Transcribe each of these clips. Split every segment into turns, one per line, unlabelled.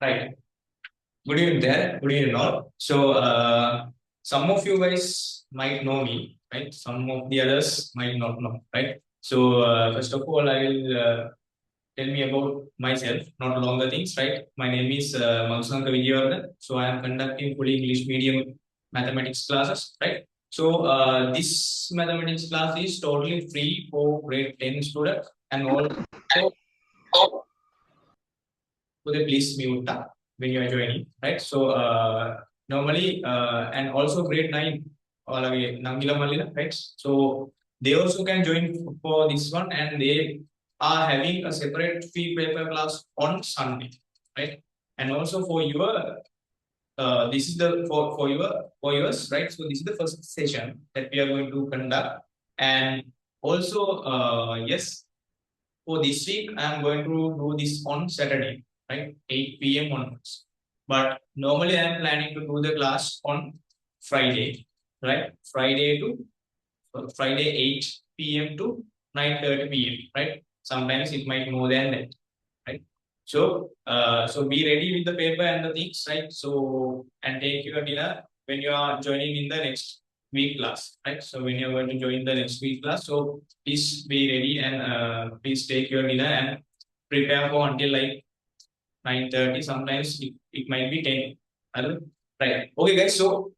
Right. Good evening there. Good evening all. So some of you guys might know me, right? Some of the others might not know, right? So first of all, I will tell me about myself, not longer things, right? My name is Madusanke. So I am conducting fully English medium mathematics classes, right? So this mathematics class is totally free for grade 10 students and also could you please mute when you are joining, right? So normally and also grade 9 or like Nangila Malila, right? So they also can join for this one and they are having a separate fee paper class on Sunday, right? And also for your this is the for yours, right? So this is the first session that we are going to conduct, and also yes, for this week, I am going to do this on Saturday, right? 8 p.m. onwards. But normally, I am planning to do the class on Friday, right? Friday 8 p.m. to 9:30 p.m. Right? Sometimes it might more than that, right? So be ready with the paper and the things, right? So and take your dinner when you are joining in the next week class, right? So when you're going to join the next week class, so please be ready and please take your dinner and prepare for until like 9:30. Sometimes it might be 10. Right. Okay, guys. So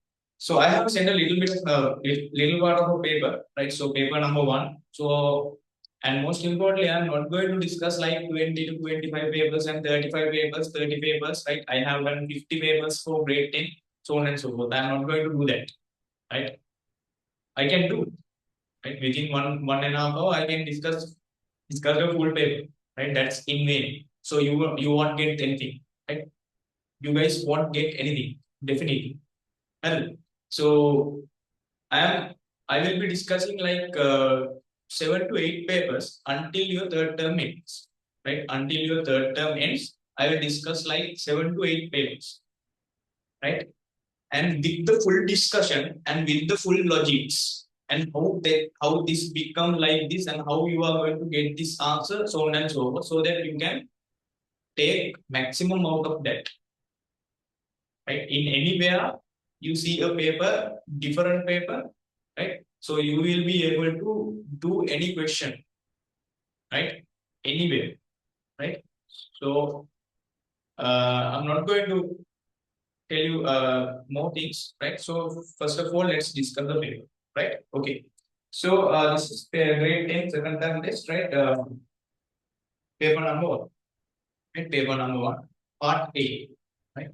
I have sent a little bit of little part of a paper, right? So paper number one. So and most importantly, I'm not going to discuss like 20 to 25 papers and 35 papers, 30 papers, right? I have done 50 papers for grade 10, so on and so forth. I'm not going to do that, right? I can do, right? Within one and a half hour, I can discuss the full paper, right? That's in vain. So you won't get anything, right? You guys won't get anything, definitely. Well, so I am I will be discussing like 7 to 8 papers until your third term ends. Right? Until your third term ends, I will discuss like 7 to 8 papers. Right? And with the full discussion and with the full logics and how this become like this and how you are going to get this answer, so on and so forth, so that you can take maximum out of that. Right? In anywhere you see a paper, different paper, right? So you will be able to do any question, right? Anywhere, right? So I'm not going to tell you more things, right? So first of all, let's discuss the paper, right? Okay. So this is grade 10 second term test, right? Paper number one, right? Paper number one, part A, right?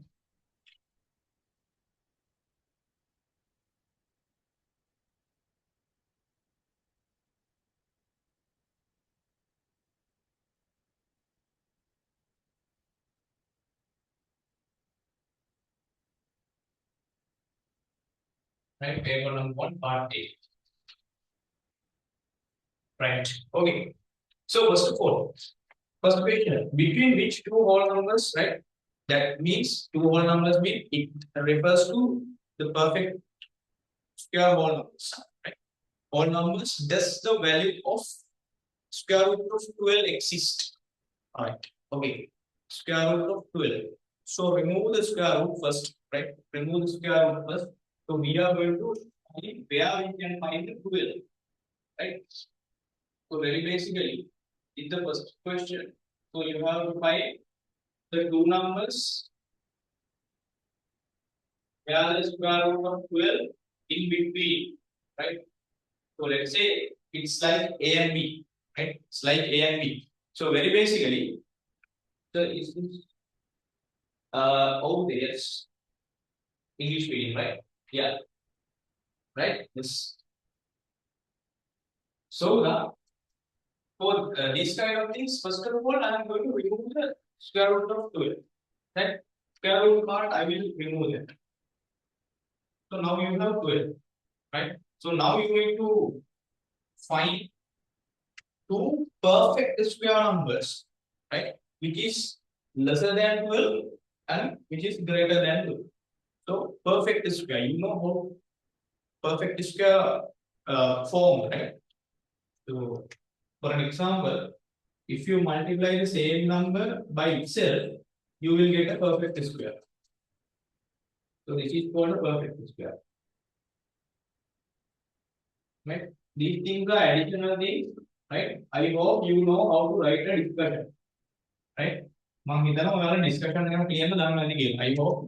Right, paper number one, part A. Right. Okay. So first of all, first question, between which two whole numbers, right? That means two whole numbers mean it refers to the perfect square whole numbers, right? Whole numbers, does the value of square root of 12 exist? All right. Okay. Square root of 12. So remove the square root first, right? Remove the square root first. So we are going to find where we can find the 12, right? So very basically, in the first question, so you have to find the two numbers where the square root of 12 in between, right? So let's say it's like A and B, right? It's like A and B. So very basically, so is this oh yes, English medium, right? Yeah, right? Yes. So now for these kind of things, first of all, I am going to remove the square root of 12. Right? Square root part, I will remove it. So now you have 12, right? So now you need to find two perfect square numbers, right? Which is lesser than 12 and which is greater than 12. So perfect square, you know how perfect square form, right? So for an example, if you multiply the same number by itself, you will get a perfect square. So this is called a perfect square. Right? These things are additional things, right? I hope you know how to write a discussion, right? මම හිතනවා ඔයාලා discussion එකක් කියන්න දන්නවා ඇති කියලා. I hope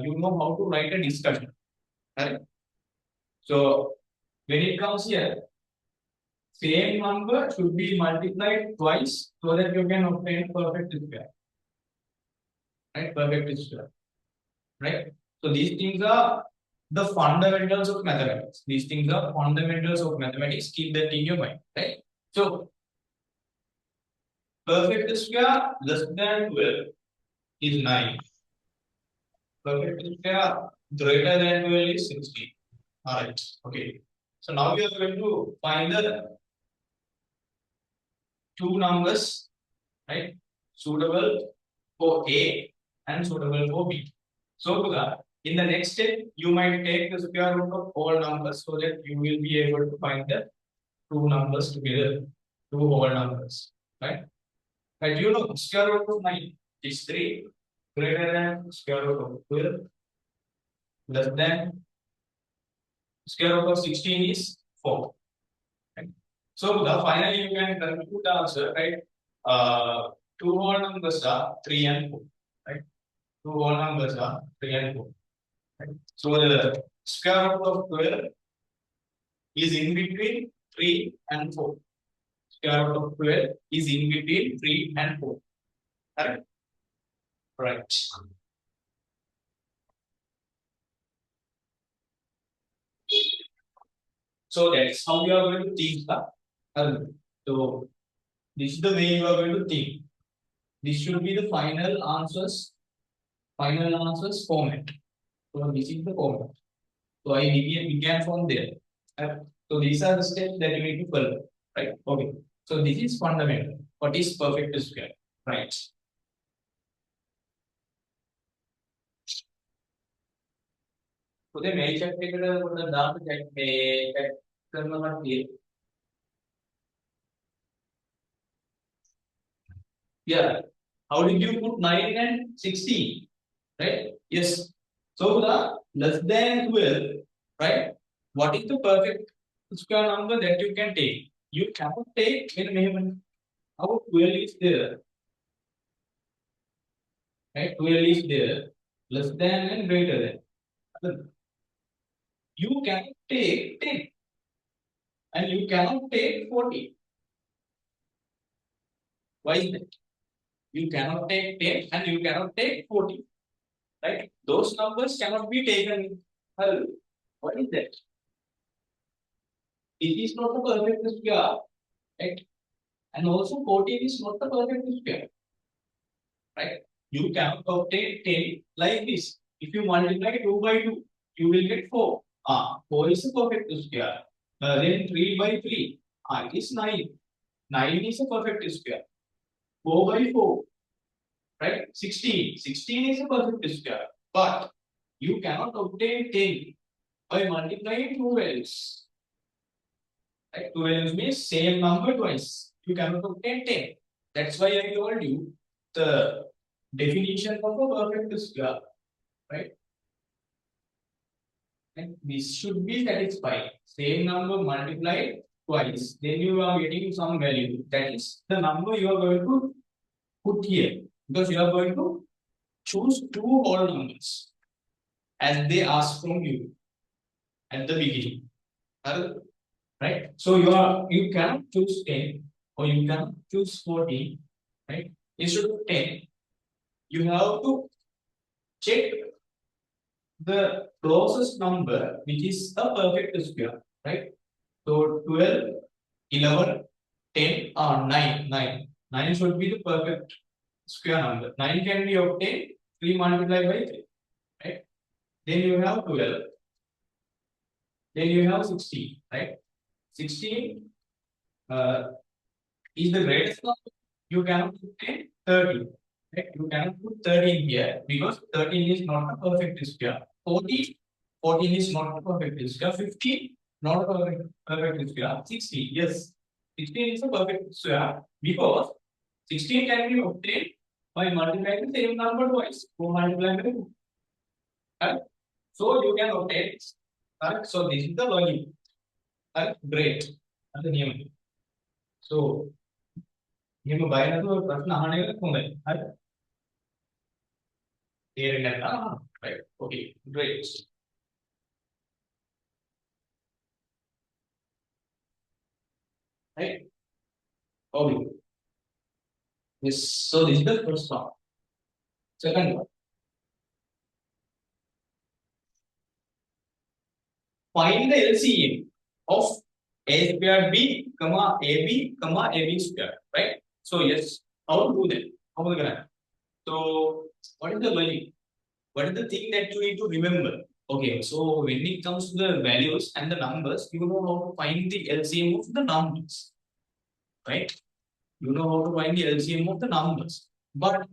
you know how to write a discussion. Right? So when it comes here, same number should be multiplied twice so that you can obtain perfect square. Right? Perfect square. Right? So these things are the fundamentals of mathematics. These things are fundamentals of mathematics. Keep that in your mind. Right? So perfect square less than 12 is 9. Perfect square greater than 12 is 16. Alright. Okay. So now we are going to find the two numbers, right? Suitable for A and suitable for B. So in the next step, you might take the square root of all numbers so that you will be able to find the two numbers together, two whole numbers, right? But you know, square root of 9 is 3, greater than square root of 12, less than square root of 16 is 4. Right? So finally you can conclude the answer, right? Two whole numbers are 3 and 4, right? Two whole numbers are 3 and 4. Right? So the square root of 12 is in between 3 and 4. Square root of 12 is in between 3 and 4. Correct? Right. So that's how we are going to think. So this is the way you are going to think. This should be the final answers format. So this is the format. So I began from there. So these are the steps that you need to follow. Right? Okay. So this is fundamental. What is perfect square? Right. So the main check yeah. How did you put 9 and 16? Right? Yes. So the less than 12, right? What is the perfect square number that you can take? You cannot take when how 12 is there. Right? 12 is there. Less than and greater than. You cannot take 10. And you cannot take 40. Why is that? You cannot take 10 and you cannot take 40. Right? Those numbers cannot be taken. What is that? It is not a perfect square. Right? And also 14 is not a perfect square. Right? You cannot obtain 10 like this. If you multiply 2 by 2, you will get 4. 4 is a perfect square. Then 3 by 3. It is 9. 9 is a perfect square. 4 by 4. Right? 16. 16 is a perfect square. But you cannot obtain 10 by multiplying 2 values. Right? 2 values means same number twice. You cannot obtain 10. That's why I told you the definition of a perfect square. Right? And this should be satisfied. Same number multiplied twice. Then you are getting some value. That is the number you are going to put here. Because you are going to choose two whole numbers as they ask from you at the beginning. Right? So you cannot choose 10 or you cannot choose 14. Right? Instead of 10, you have to check the closest number which is a perfect square. Right? So 12, 11, 10 or 9. 9 should be the perfect square number. 9 can be obtained 3 multiplied by 3. Right? Then you have 12. Then you have 16. Right? 16 is the greatest number. You cannot obtain 13. Right? You cannot put 13 here because 13 is not a perfect square. 14 is not a perfect square. 15 not a perfect square. 16, yes. 16 is a perfect square because 16 can be obtained by multiplying the same number twice. 4 multiplied by 2. Right? So you can obtain. Right? So this is the logic. Right? Great. That's the name. So, you buy another person, right? Right. Okay. Great. Right. Okay. Yes. So this is the first one. Second one. Find the LCM of a squared b, comma ab, comma ab squared. Right. So yes. How to do that? How are we gonna? So what is the logic? What is the thing that you need to remember? Okay, so when it comes to the values and the numbers, you know how to find the LCM of the numbers, right? You know how to find the LCM of the numbers. But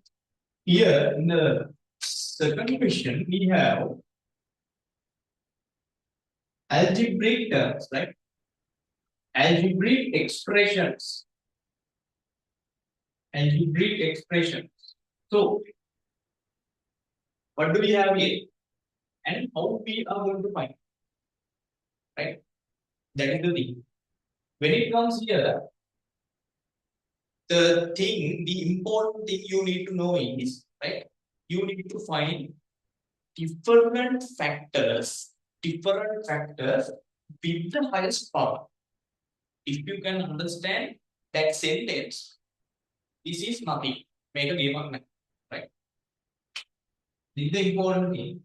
here in the second question, we have algebraic terms, right? Algebraic expressions. Algebraic expressions. So, what do we have here? And how we are going to find, right? That is the thing. When it comes here, the important thing you need to know is, right? You need to find different factors with the highest power. If you can understand that sentence, this is nothing. Make a game of math, right? This is the important thing,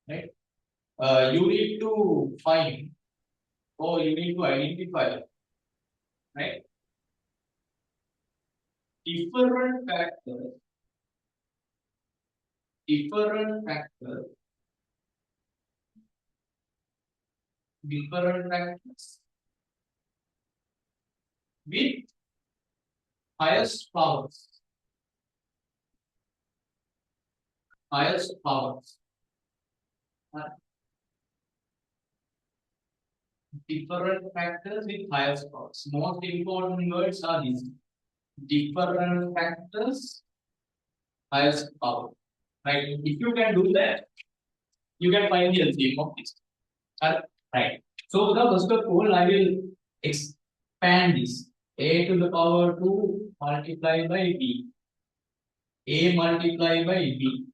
right? You need to find or you need to identify, right? Different factors, different factors, different factors with highest powers. Highest powers. Different factors with highest powers. Most important words are these. Different factors, highest power. Right? If you can do that, you can find the LCM of this. Right. So the first of all, I will expand this. A to the power 2 multiplied by B. A multiplied by B.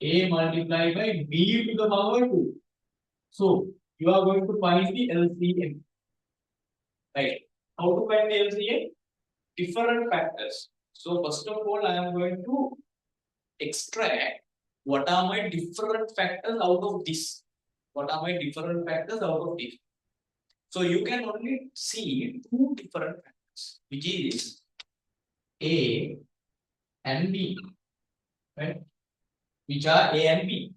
A multiplied by B to the power 2. So you are going to find the LCM. Right. How to find the LCM? Different factors. So first of all, I am going to extract what are my different factors out of this. What are my different factors out of this? So you can only see two different factors, which is A and B, right? Which are A and B.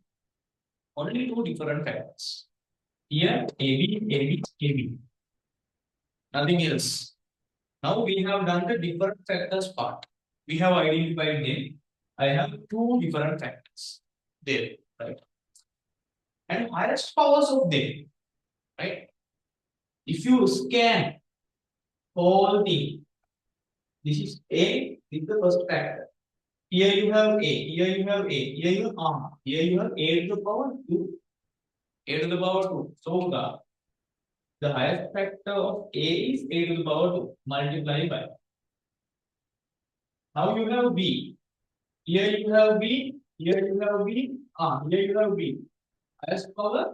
Only two different factors. Here AB, AB, AB. Nothing else. Now we have done the different factors part. We have identified them. I have two different factors there, right? And highest powers of them, right? If you scan whole thing, this is A, this is the first factor. Here you have A, here you have A, here you have here you have A to the power 2, A to the power 2. So the highest factor of A is A to the power 2 multiplied by. Now you have B. Here you have B, here you have B, here you have B. Highest power,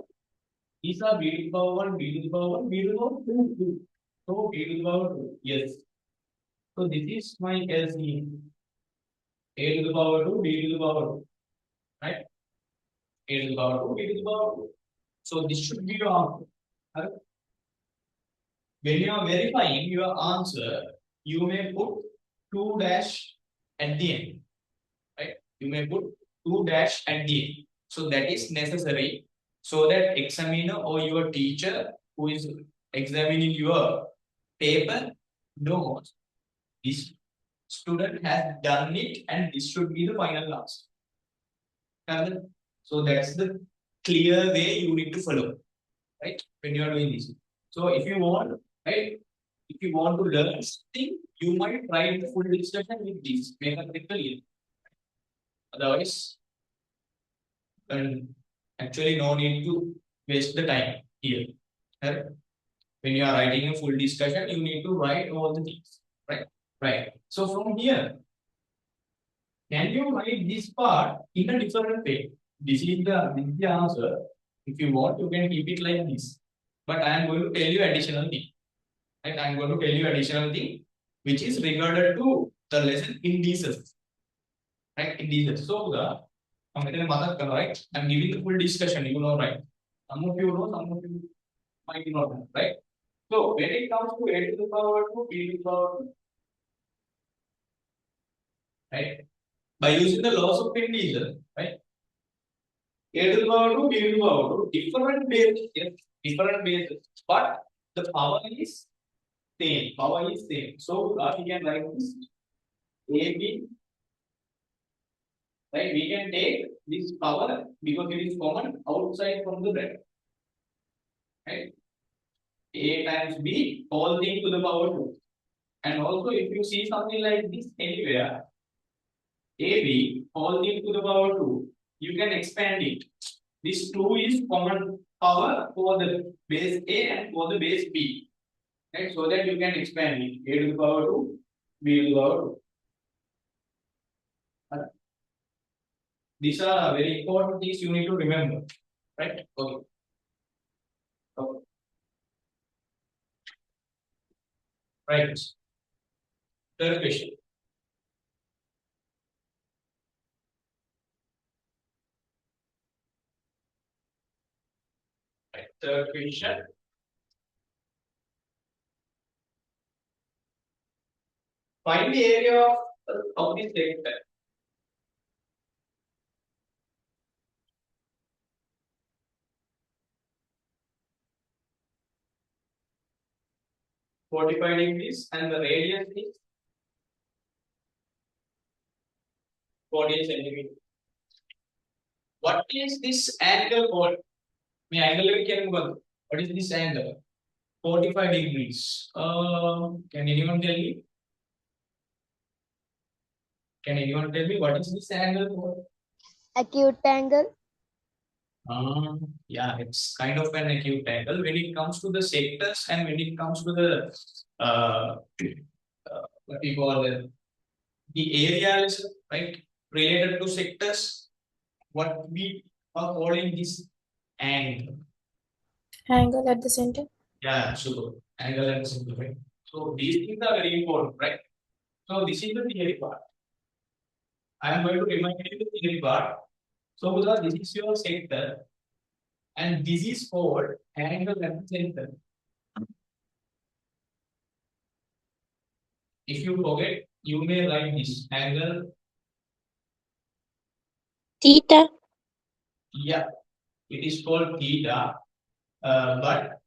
these are B to the power 1, B to the power 1, B to the power 2, 2. So B to the power 2, yes. So this is my LCM. A to the power 2, B to the power 2. Right? A to the power 2, B to the power 2. So this should be your answer. Right? When you are verifying your answer, you may put 2 dash at the end. Right? You may put 2 dash at the end. So that is necessary so that examiner or your teacher who is examining your paper knows this student has done it and this should be the final answer. So that's the clear way you need to follow, right? When you are doing this. So if you want, right, if you want to learn something, you might write the full discussion with this. Make it clear. Otherwise, then actually no need to waste the time here. Right? When you are writing a full discussion, you need to write all the things. Right? Right. So from here, can you write this part in a different way? This is the answer. If you want, you can keep it like this. But I am going to tell you additional thing. Right? I am going to tell you additional thing which is regarded to the lesson indices. Right? Indices. So I'm going to right? I'm giving the full discussion. You know, right? Some of you know, some of you might not know, right? So when it comes to a to the power 2, b to the power 2, right? By using the laws of indices, right? A to the power 2, b to the power 2, different bases, yes, different bases, but the power is same. Power is same. So we can write this AB, right? We can take this power because it is common outside from the bracket, right? A times B whole thing to the power 2. And also if you see something like this anywhere, AB whole thing to the power 2, you can expand it. This 2 is common power for the base A and for the base B. Right? So that you can expand it. A to the power 2, B to the power 2. These are very important things you need to remember. Right? Okay. Okay. Right. Third question. Right. Third question. Find the area of this sector. Forty-five degrees and the radius is 48 centimeters. What is this angle called? May angle what is this angle? 45 degrees. Can anyone tell me? Can anyone tell me what is this angle called?
Acute angle.
Yeah, it's kind of an acute angle when it comes to the sectors and when it comes to the what we call the areas, right? Related to sectors, what we are calling this angle.
Angle at the center.
Yeah, super. Angle and center, right? So these things are very important, right? So this is the theory part. I am going to remind you the theory part. So because this is your sector and this is called angle at the center. If you forget, you may write this angle.
Theta.
Yeah, it is called theta. But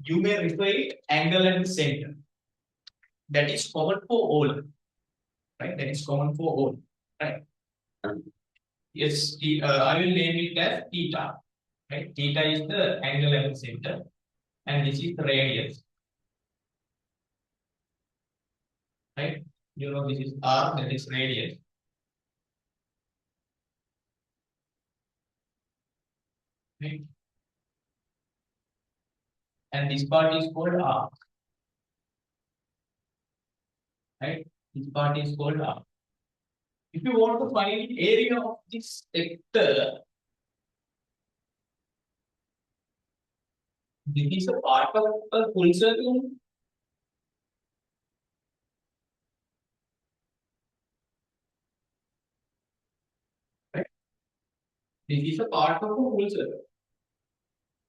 you may refer it angle at the center. That is common for all. Right? That is common for all. Right? Yes, I will name it as theta. Right? Theta is the angle at the center, and this is the radius. Right? You know this is r, that is radius. Right? And this part is called r. Right? This part is called r. If you want to find the area of this sector, this is a part of a full circle. Right? This is a part of a full circle.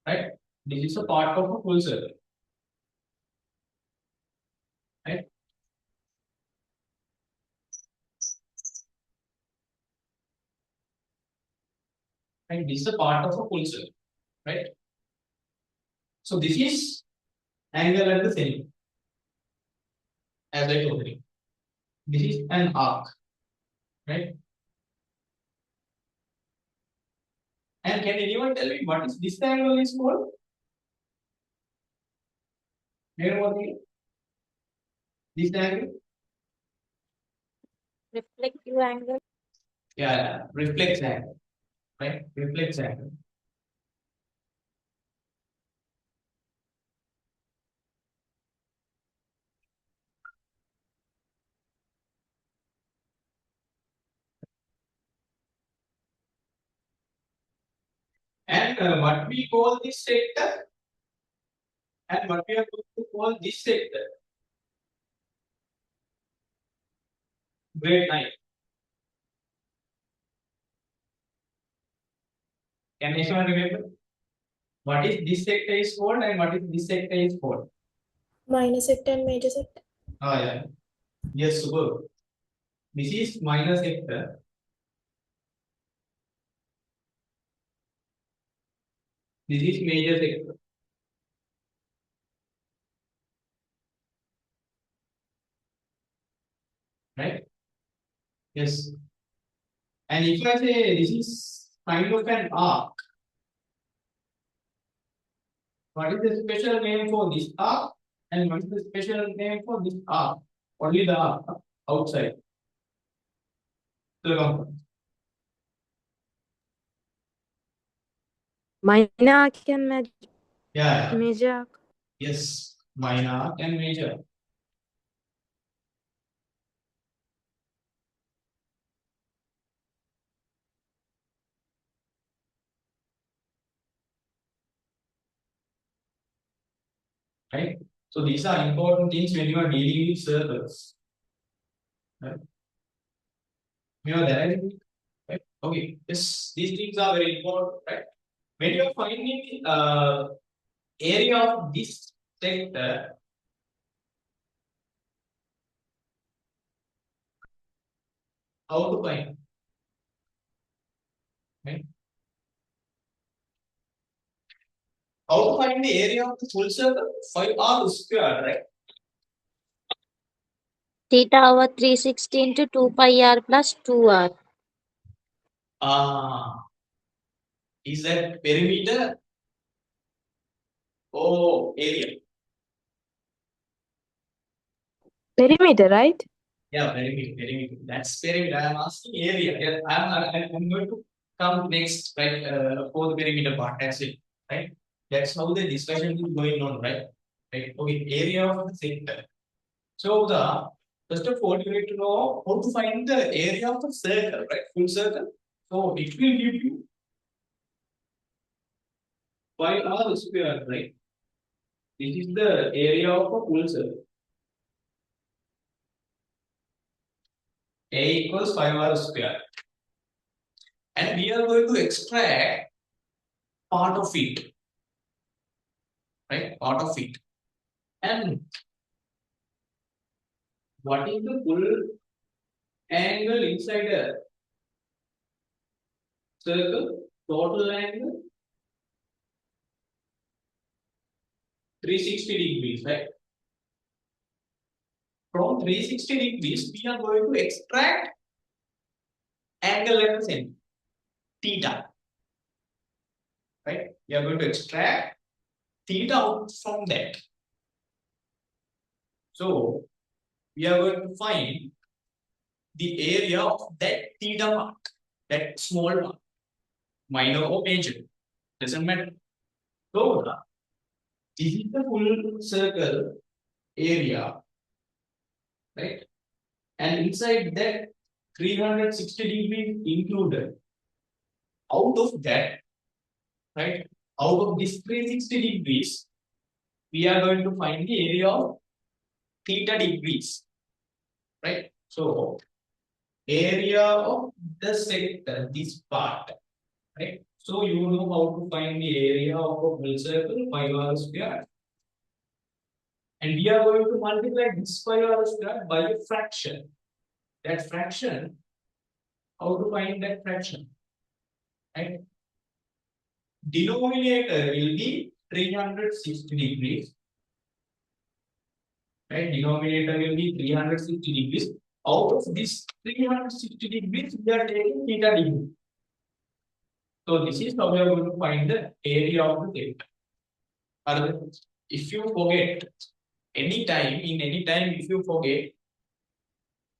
Right? This is a part of a full circle. Right? And this is a part of a full circle. Right? So this is angle at the center, as I told you. This is an arc. Right? And can anyone tell me what is this angle is called? Here what is this angle?
Reflective angle.
Yeah, reflex angle, right? Reflex angle. And what we call this sector, and what we are going to call this sector. Grade 9. Can anyone remember? What is this sector is called and what is this sector is called?
Minor sector and major sector.
Oh yeah. Yes, super. This is minor sector. This is major sector. Right? Yes. And if I say this is kind of an arc, what is the special name for this arc? And what is the special name for this arc? Only the arc outside. Circumference.
Minor arc and
Yeah.
major arc.
Yes. Minor arc and major. Right? So these are important things when you are dealing with circles. Right? You know that, right? Okay. Yes, these things are very important, right? When you are finding area of this sector, how to find? Right? How to find the area of the full circle? 5r square, right?
Theta over 360 into 2 pi r plus 2r.
Is that perimeter or area?
Perimeter, right?
Yeah, perimeter. That's perimeter. I am asking area. Yeah, I'm going to come next, right? For the perimeter part. That's it, right? That's how the discussion is going on, right? Right. Okay. Area of the sector. So the first of all, you need to know how to find the area of a circle, right? Full circle. So it will give you 5r square, right? This is the area of a full circle. A equals 5r square. And we are going to extract part of it, right? Part of it. And what is the full angle inside a circle? Total angle 360 degrees, right? From 360 degrees, we are going to extract angle at the center, theta, right? We are going to extract theta out from that. So we are going to find the area of that theta mark, that small mark, minor or major, doesn't matter. So this is the full circle area, right? And inside that 360 degrees included. Out of that, right? Out of this 360 degrees, we are going to find the area of theta degrees, right? So area of the sector, this part, right? So you know how to find the area of a full circle, 5r square. And we are going to multiply this 5r square by a fraction. That fraction, how to find that fraction? Right? Denominator will be 360 degrees. Right? Denominator will be 360 degrees. Out of this 360 degrees, we are taking theta degree. So this is how we are going to find the area of the sector. If you forget, anytime, in any time, if you forget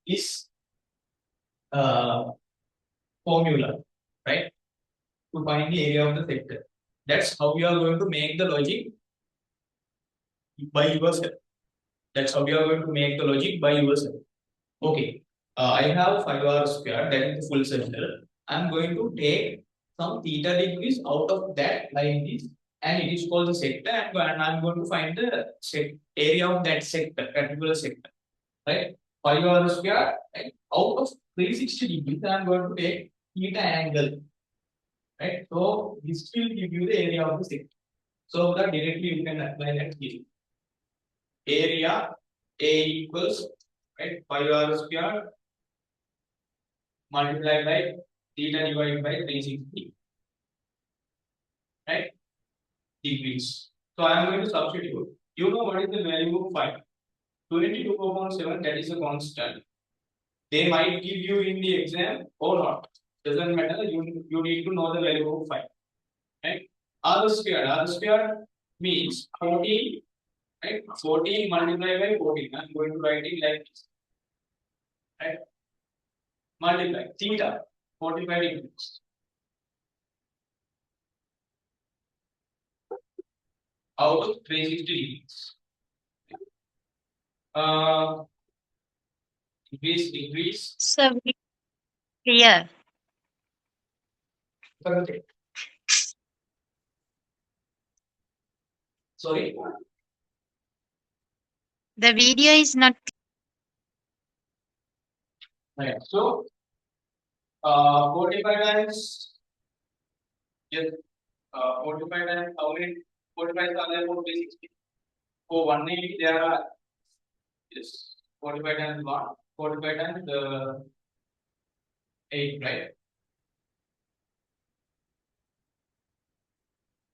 this formula, right, to find the area of the sector. That's how you are going to make the logic by yourself. That's how you are going to make the logic by yourself. Okay, I have 5r square, that is the full circle. I'm going to take some theta degrees out of that like this, and it is called the sector, and I'm going to find the area of that sector, particular sector, right? 5r square, right? Out of 360 degrees, I'm going to take theta angle, right? So this will give you the area of the sector. So that directly you can apply that here. Area A equals, right, 5r square multiplied by theta divided by 360, right, degrees. So I am going to substitute. You know what is the value of 5? 22.7, that is a constant. They might give you in the exam or not. Doesn't matter. You need to know the value of 5. Right? R square means 14. Right? 14 multiplied by 14. I'm going to write it like this. Right? Multiply theta 45 degrees. Out of 360 degrees. Decrease.
So clear.
Okay. Sorry.
The video is not.
Right. So 45 times. Yes. 45 times. How many 45 are there for 360? For 180 there are, yes, 45 times 1, 45 times 8, right?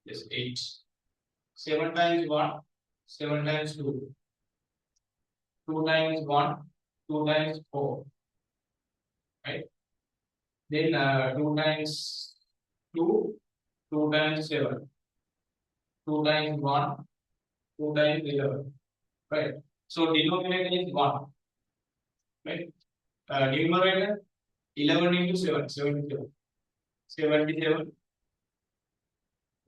Yes, 8. 7 times 1, 7 times 2. 2 times 1, 2 times 4, right? Then 2 times 2, 2 times 7. 2 times 1, 2 times 11, right? So denominator is 1, right? Numerator 11 into 7, 77. 77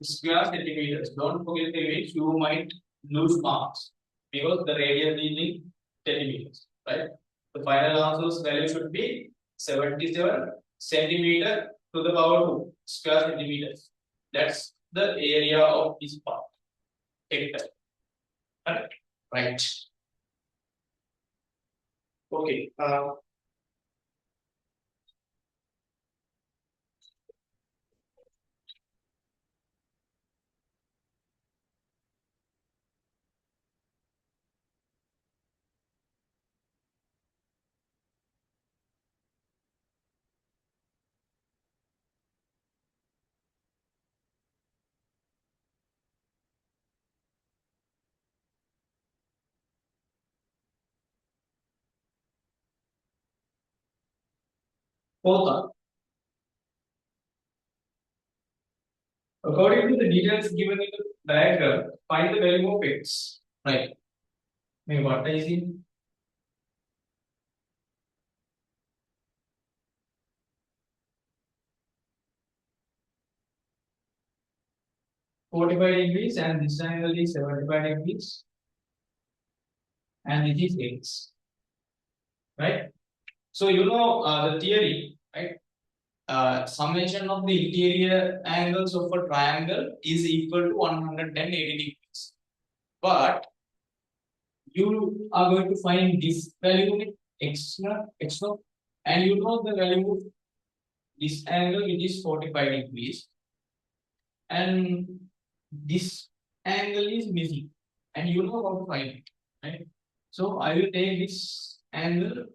square centimeters. Don't forget the image, you might lose marks because the radius is in centimeters, right? The final answer's value should be 77 centimeter to the power 2 square centimeters. That's the area of this part. Hectare. Correct? Right. Okay. Fourth, according to the details given in the diagram, find the value of x. Right. Maybe what is it? 45 degrees and this angle is 75 degrees and this is x, right? So you know the theory, right? Summation of the interior angles of a triangle is equal to 180 degrees. But you are going to find this value extra, and you know the value of this angle, which is 45 degrees, and this angle is missing, and you know how to find it, right? So I will take this angle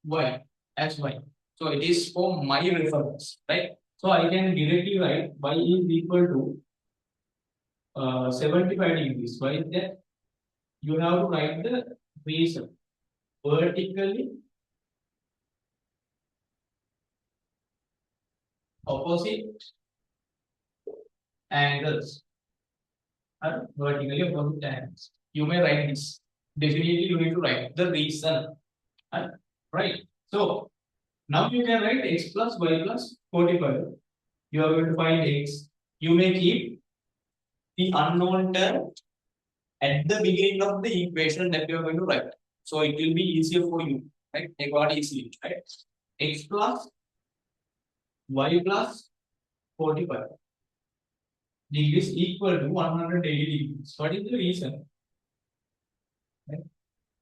y as y. So it is for my reference, right? So I can directly write y is equal to 75 degrees. Why is that? You have to write the reason. Vertically opposite angles are vertically opposite angles. You may write this. definitely you need to write the reason. Right. So now you can write x plus y plus 45. You are going to find x. You may keep the unknown term at the beginning of the equation that you are going to write. So it will be easier for you. Right? Take what easily. Right? X plus y plus 45 degrees equal to 180 degrees. What is the reason? Right?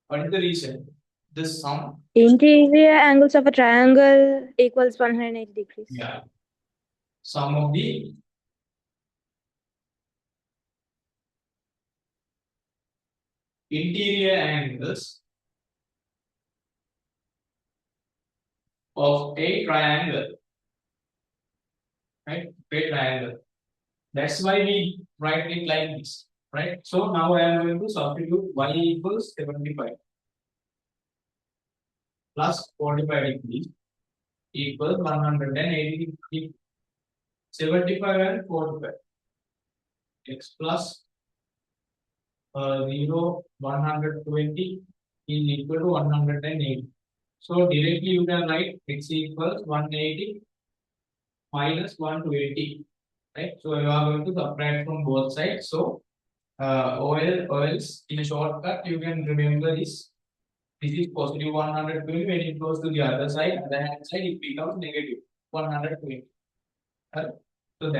What is the reason? The sum.
Interior angles of a triangle equals 180 degrees.
Yeah. Sum of the interior angles of a triangle. Right? A triangle. That's why we write it like this. Right? So now I am going to substitute y equals 75 plus 45 degrees equals 180 degrees. 75 and 45. X plus 0, 120 is equal to 180. So directly you can write x equals 180 minus 120. Right? So you are going to subtract from both sides. So or else in a shortcut you can remember this. This is positive 120. When it goes to the other hand side, it becomes negative 120. Right? So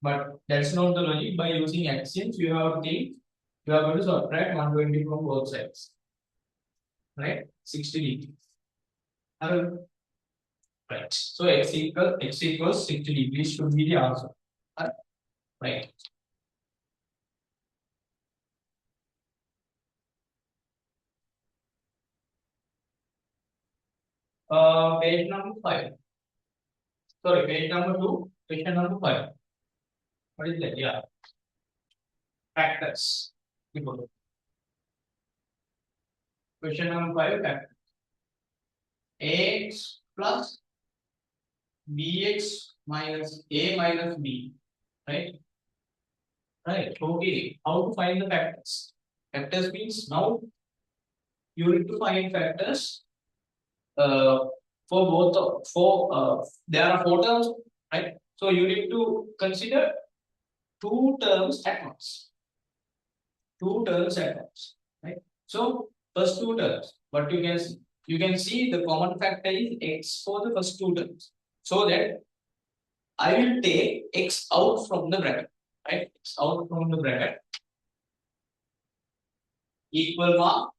but that's not the logic. By using axioms, you have to think you are going to subtract 120 from both sides. Right? 60 degrees. Right. So x equals 60 degrees should be the answer. Right. Page number 5. Sorry, page number 2, question number 5. What is that? Yeah. Factors. Question number 5, factors. Ax plus bx minus a minus b. Right? Right. Okay. How to find the factors? Factors means now you need to find factors uh, for both there are 4 terms, right? So you need to consider 2 terms at once. 2 terms at once, right? So first 2 terms, what you can see the common factor is x for the first 2 terms. So that I will take x out from the bracket, right? X out from the bracket equal mark.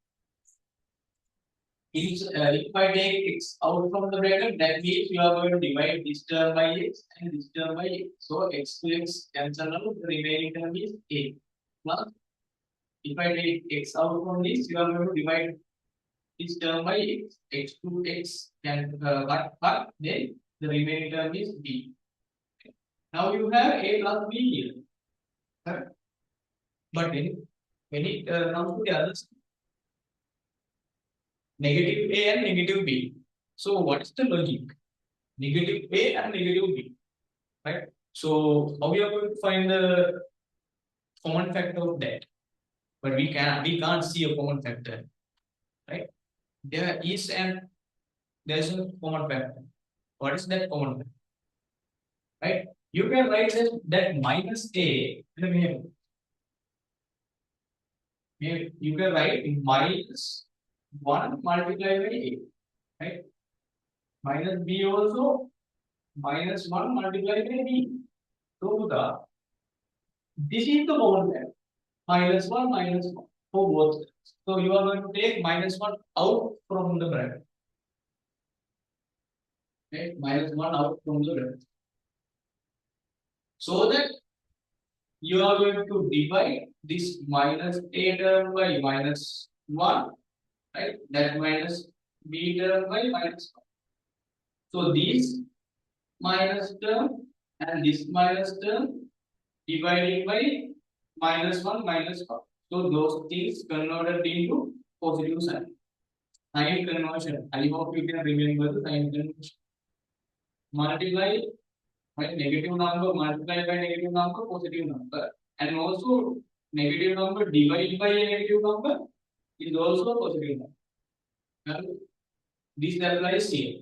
If I take x out from the bracket, that means you are going to divide this term by x and this term by x. So x to x cancel out, the remaining term is a. Plus, if I take x out from this, you are going to divide this term by x. X to x can cut, then the remaining term is b. Now you have a plus b here. Correct? But when it comes to the other side, negative a and negative b. So what is the logic? Negative a and negative b, right? So how we are going to find the common factor of that? But we can't see a common factor, right? There's a common factor. What is that common factor? Right? You can write that minus a. You can write minus 1 multiplied by a, right? Minus b also minus 1 multiplied by b. So this is the common factor. Minus 1 minus 1 for both. So you are going to take minus 1 out from the bracket. Okay? Minus 1 out from the bracket. So that you are going to divide this minus a term by minus 1, right? That minus b term by minus 1. So this minus term and this minus term divided by minus 1 minus 1. So those things converted into positive sign. Sign conversion. I hope you can remember the sign conversion. Multiply by negative number, multiply by negative number, positive number. And also negative number divided by a negative number, is also positive 1. Now, this applies here.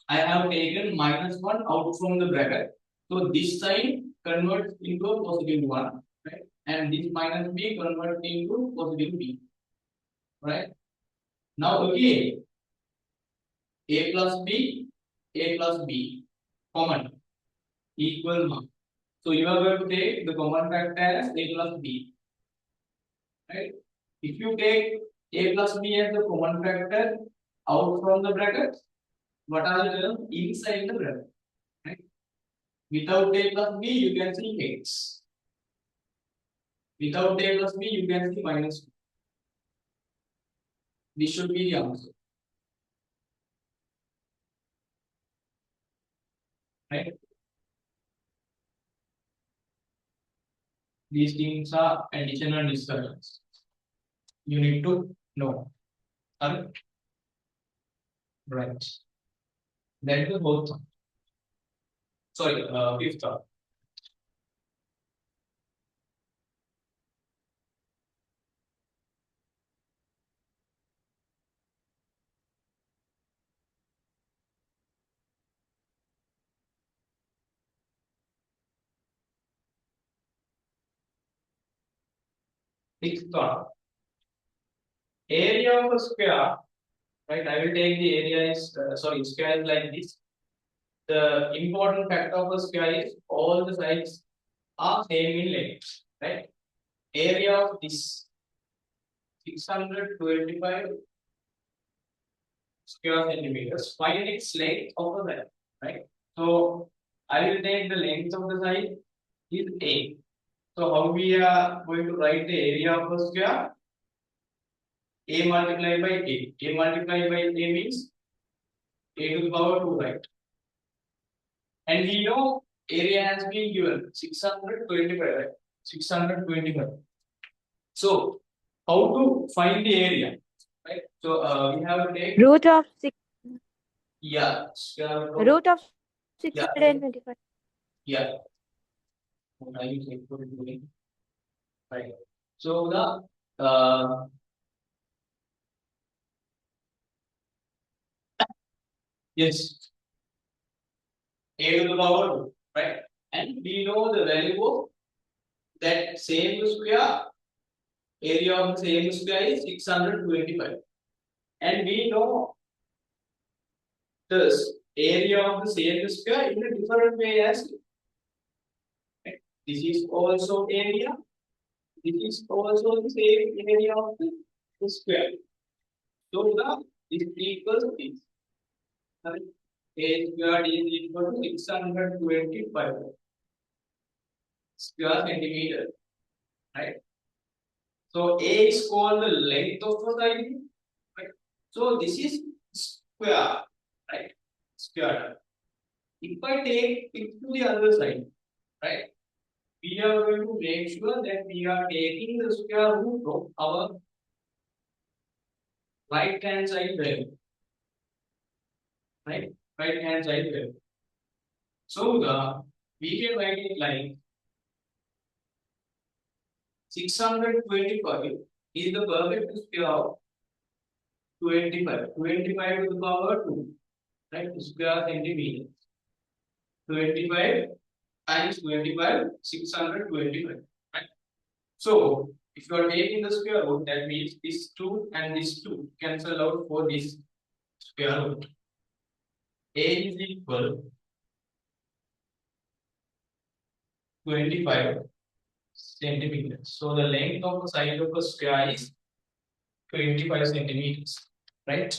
I have taken -1 out from the bracket. So this sign converts into a positive 1, right? And this minus b converts into positive b, right? Now again, a plus b, common, equal mark. So you are going to take the common factor as a plus b, right? If you take a plus b as the common factor out from the bracket, what are the terms inside the bracket, right? Without a plus b, you can see x. Without a plus b, you can see -2. This should be the answer, right? These things are additional discussions. You need to know. Correct? Right. That is the fourth one. Sorry, fifth one. Sixth one. Area of a square, right? I will take the area is square is like this. The important factor of a square is all the sides are same in length, right? Area of this 625 square centimeters. Find its length of the side, right? So I will take the length of the side is A. So how we are going to write the area of a square? A multiplied by A. A multiplied by A means A to the power 2, right? And we know area has been given 625, right? 625. So how to find the area, right? So we have to take
Root of 6.
square
Root of 625.
yeah. What are you doing? Right. So the yes, A to the power 2, right? And we know the value of that same square, area of the same square is 625. And we know the area of the same square in a different way as right? This is also area. This is also the same area of the square. So this equals this. Right? A squared is equal to 625 square centimeter, right? So A is called the length of the side, right? So this is square, right? Square. If I take it to the other side, right? We are going to make sure that we are taking the square root of our right hand side value, right? Right hand side value. So we can write it like 625 is the perfect square of 25. 25 to the power 2, right? Square centimeter. 25 times 25, 625. Right? So if you are taking the square root, that means this 2 and this 2 cancel out for this square root. A is equal 25 centimeters. So the length of the side of a square is 25 centimeters, right?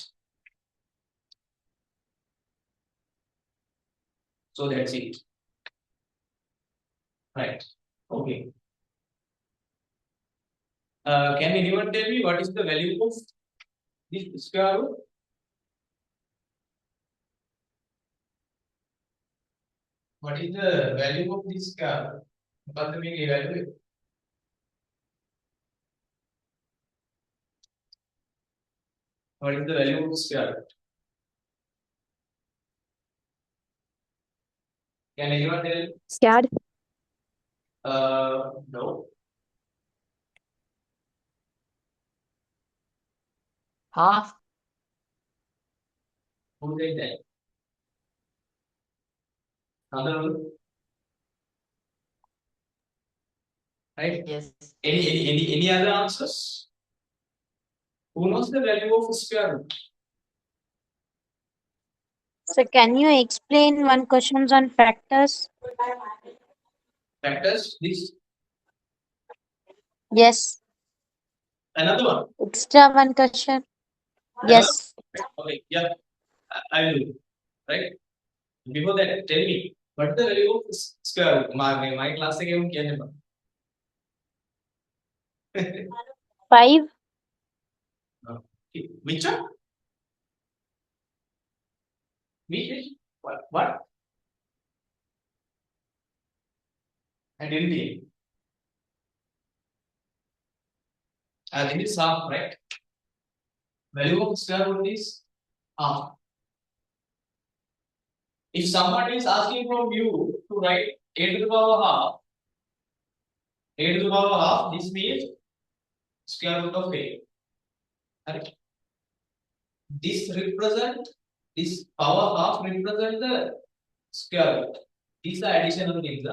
So that's it. Right. Okay. Can anyone tell me what is the value of this square root? What is the value of this square root? What the mean evaluate? What is the value of square root? Can anyone tell?
Scared.
No.
Half.
Who said that? Another rule? Right?
Yes.
Any other answers? Who knows the value of square root?
So can you explain one questions on factors?
Factors, this.
Yes.
Another one.
Extra one question. Yes.
Okay, yeah, I will do. Right? Before that, tell me, what the value of square root? My class again, can
5.
Which one? Which? What? I didn't hear. This is half, right? Value of square root is half. If someone is asking from you to write a to the power half, this means square root of a. Correct? This power half represent the square root. These are additional things.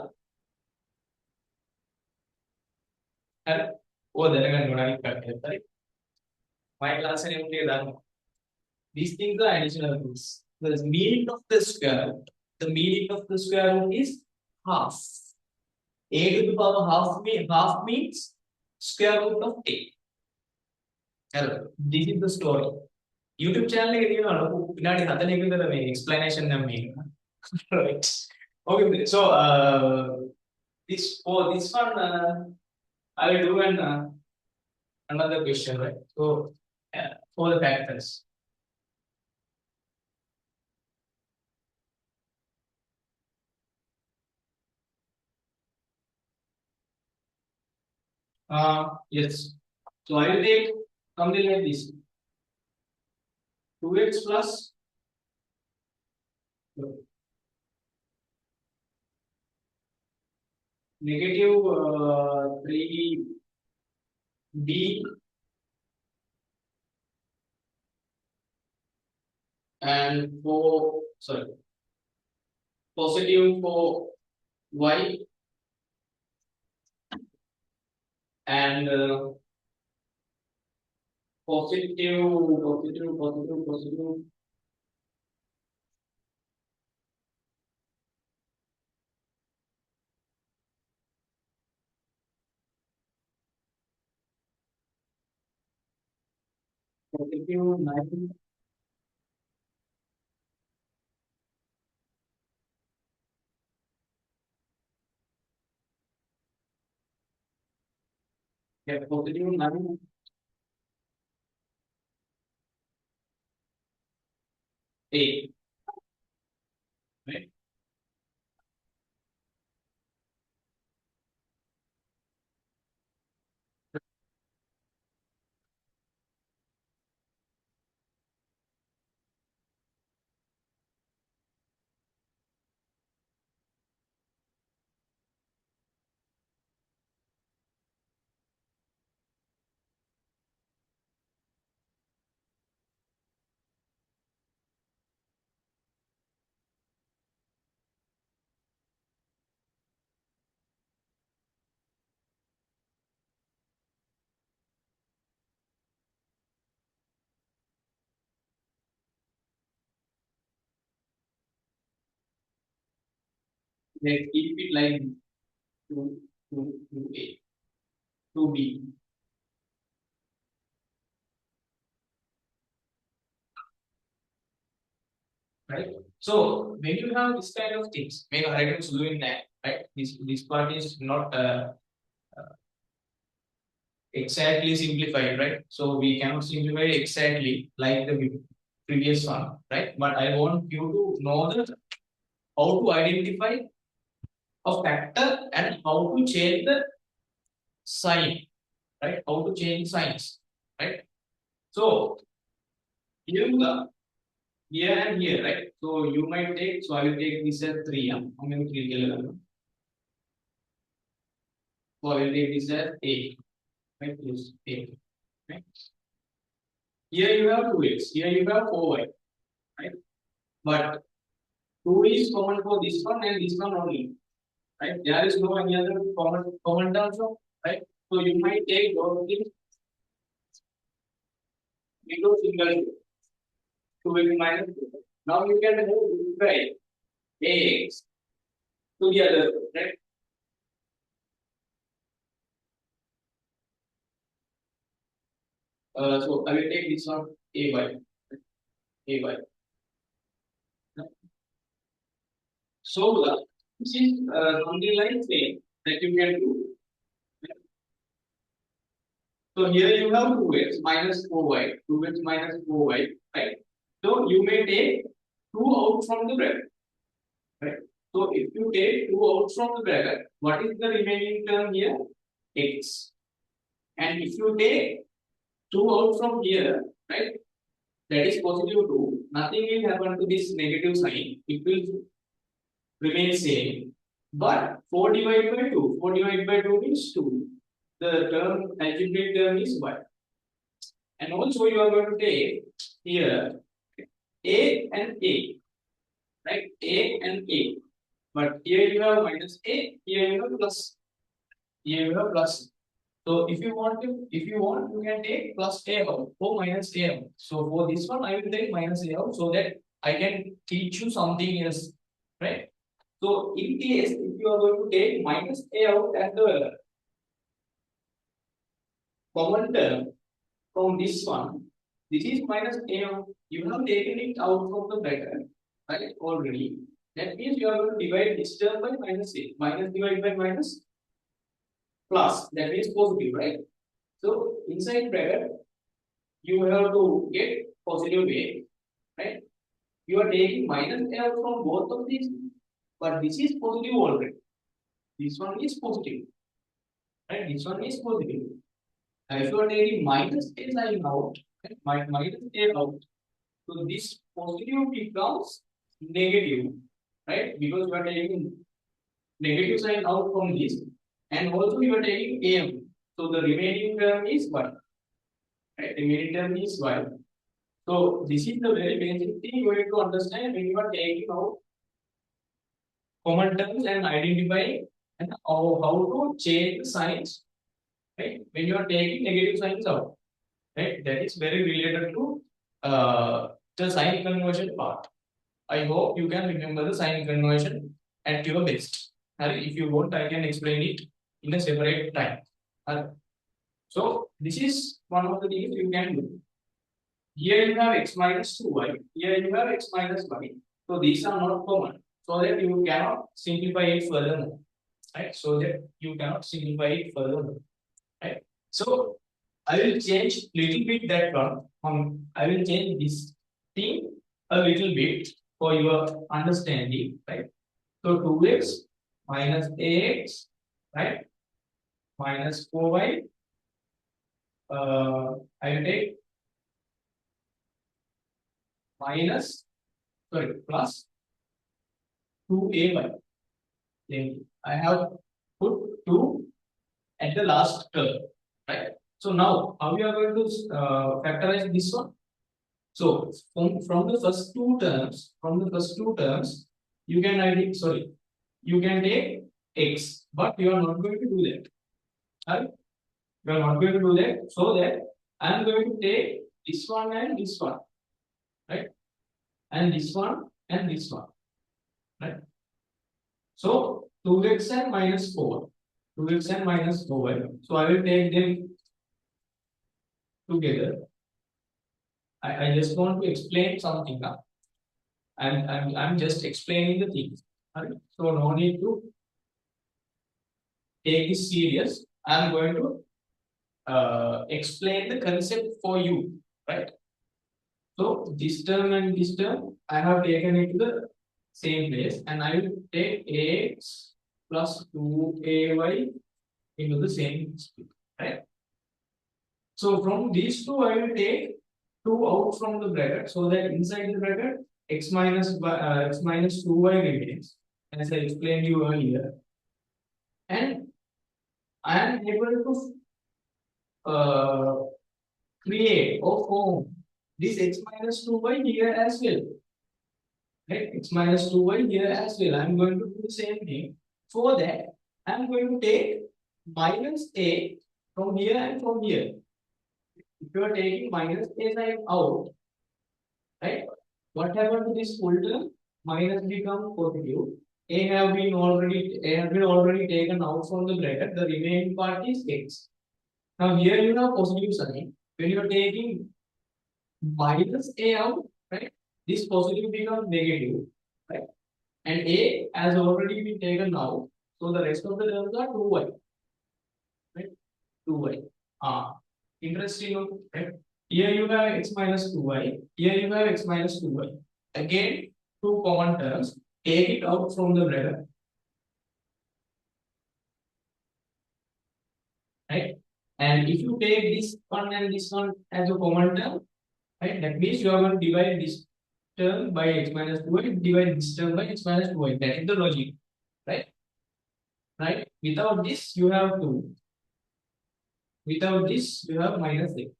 Correct? Oh, then I correct. My class and everything done. These things are additional things. The meaning of the square root. The meaning of the square root is half. A to the power half means square root of a. Hello. This is the story. YouTube channel explanation right. Okay, so this one I will do another question, right? So for the factors. Yes. So I will take something like this. 2x plus negative 3b and positive for y and positive. Positive 9. Yeah, positive 9. A. Right? Let's keep it like 2A, 2B. Right? So when you have this kind of things, make items doing that, right? This part is not exactly simplified, right? So we cannot simplify exactly like the previous one, right? But I want you to know how to identify a factor and how to change the sign, right? How to change signs, right? So here and here, right? So you might take, so I will take this as 3. How many 3? So I will take this as 8. Right? This 8. Right? Here you have 2x, here you have 4y, right? But 2 is common for this one and this one only, right? There is no any other common terms, right? So you might take those things into single 2x minus 2. Now you can move by ax to the other, right? So I will take this one ay. So this is something like same that you can do. So here you have 2x minus 4y, 2x minus 4y, right? So you may take 2 out from the bracket, right? So if you take 2 out from the bracket, what is the remaining term here? X. And if you take 2 out from here, right? That is positive 2. Nothing will happen to this negative sign. It will remain same. But 4 divided by 2. 4 divided by 2 means 2. The term, algebraic term is 1. And also you are going to take here A and A, right? A and A. But here you have minus A, here you have plus. Here you have plus. So if you want, you can take plus A out or minus A out. So for this one, I will take minus A out so that I can teach you something else, right? So in case if you are going to take minus A out as the common term from this one, this is minus A out. You have taken it out from the bracket, right? Already. That means you are going to divide this term by minus A. Minus divided by minus plus. That means positive, right? So inside bracket, you have to get positive A, right? You are taking minus A out from both of these, but this is positive already. This one is positive, right? This one is positive. If you are taking minus A sign out, right? Minus A out, so this positive becomes negative, right? Because you are taking negative sign out from this, and also you are taking AM. So the remaining term is 1, right? Remaining term is 1. So this is the very basic thing you have to understand when you are taking out common terms and identifying and how to change the signs, right? When you are taking negative signs out, right? That is very related to the sign conversion part. I hope you can remember the sign conversion at your best. If you want, I can explain it in a separate time. So this is one of the things you can do. Here you have x minus 2y. Here you have x minus y. So these are not common. So that you cannot simplify it furthermore. Right? So that you cannot simplify it furthermore. Right? So I will change little bit that one. I will change this thing a little bit for your understanding, right? So 2x minus ax, right? Minus 4y. I will take minus, sorry, plus 2ay. Then I have put 2 at the last term, right? So now, how we are going to factorize this one? So from the first two terms, you can you can take x, but you are not going to do that. Right? You are not going to do that. So that I am going to take this one and this one, right? And this one and this one, right? So 2x and minus 4. 2x and minus 4. So I will take them together. I just want to explain something now. I'm just explaining the things. Right? So no need to take this serious. I'm going to explain the concept for you, right? So this term and this term, I have taken it to the same place, and I will take ax plus 2ay into the same split, right? So from these two, I will take 2 out from the bracket, so that inside the bracket x minus 2y remains, as I explained you earlier, and I am able to create or form this x minus 2y here as well. Right? X minus 2y here as well. I'm going to do the same thing. For that, I'm going to take minus a from here and from here. If you are taking minus a side out, right? What happened to this full term? Minus become positive. A have been already taken out from the bracket. The remaining part is x. Now here you have positive sign. When you are taking minus a out, right? This positive becomes negative, right? And a has already been taken out. So the rest of the terms are 2y, right? 2y. Interesting, right? Here you have x minus 2y. Here you have x minus 2y. Again, two common terms. Take it out from the bracket, right? And if you take this one and this one as a common term, right? That means you are going to divide this term by x minus 2y, divide this term by x minus 2y. That is the logic, right? Right? Without this, you have 2. Without this, you have minus a.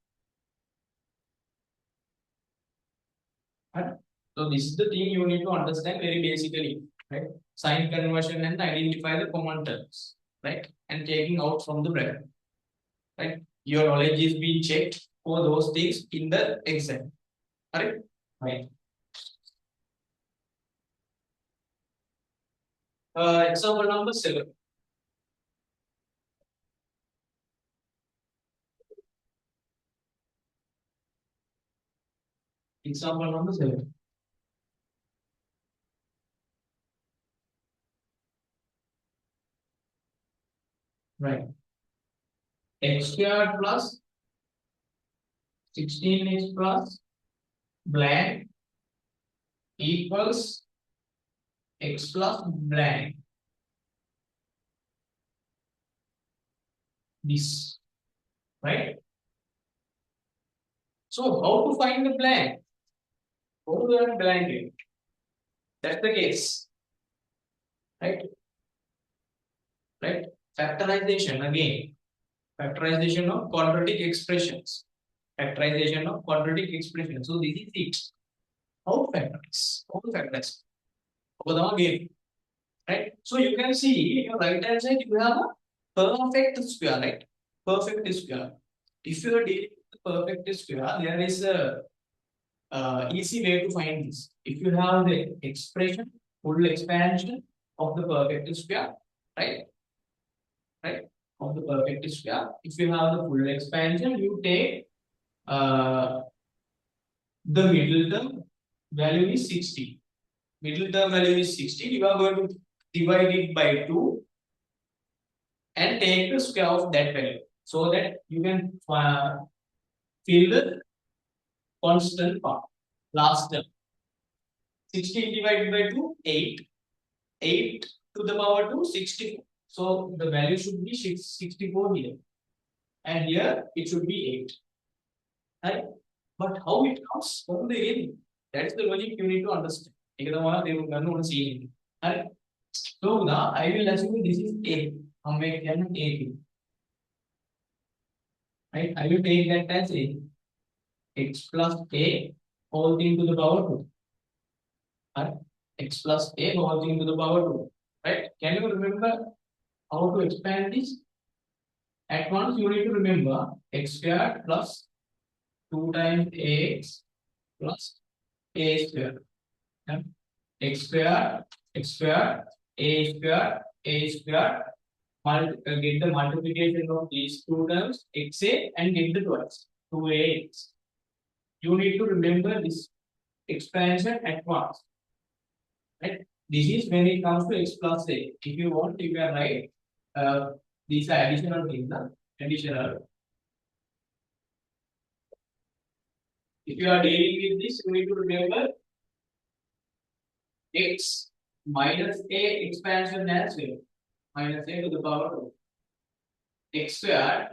Right? So this is the thing you need to understand very basically, right? Sign conversion and identify the common terms, right? And taking out from the bracket, right? Your knowledge is being checked for those things in the exam, correct? Right. Example number 7. Example number 7. Right. X squared plus 16x plus blank equals x plus blank. This, right? So how to find the blank? How to learn blank? That's the case, right? Right? Factorization again. Factorization of quadratic expressions. Factorization of quadratic expressions. So this is it. How to factorize? How to factorize? Again, right? So you can see in your right hand side you have a perfect square, right? Perfect square. If you are dealing with the perfect square, there is a easy way to find this. If you have the expression, full expansion of the perfect square, right? Right? Of the perfect square. If you have the full expansion, you take the middle term value is 60. Middle term value is 60. You are going to divide it by 2 and take the square of that value so that you can fill the constant part. Last term. 60 divided by 2, 8. 8 to the power 2, 64. So the value should be 64 here. And here it should be 8. Right? But how it comes from the end? That's the logic you need to understand. Right? So now I will assume this is A. A. Right? I will take that as A. X plus A whole thing to the power 2. Right? X plus A whole thing to the power 2. Right? Can you remember how to expand this? At once you need to remember x squared plus 2 times ax plus a square. Yeah? X squared, a squared, get the multiplication of these two terms, xa, and get the twice, 2ax. You need to remember this expansion at once. Right? This is when it comes to x plus a. If you want, you can write these are additional things, additional. If you are dealing with this, you need to remember x minus a expansion as well. Minus a to the power 2. X squared,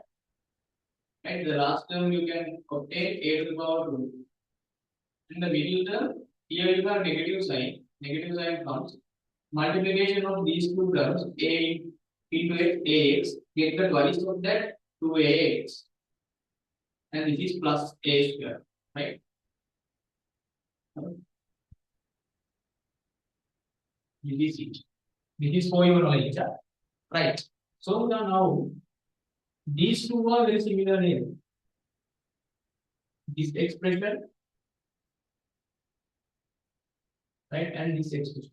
and the last term you can obtain a to the power 2. In the middle term, here you have negative sign. Negative sign comes. Multiplication of these two terms, a into ax, get the twice of that 2ax. And this is plus a square, right? This is it. This is for your knowledge, right? So now these two are very similar here. This expression, right, and this expression,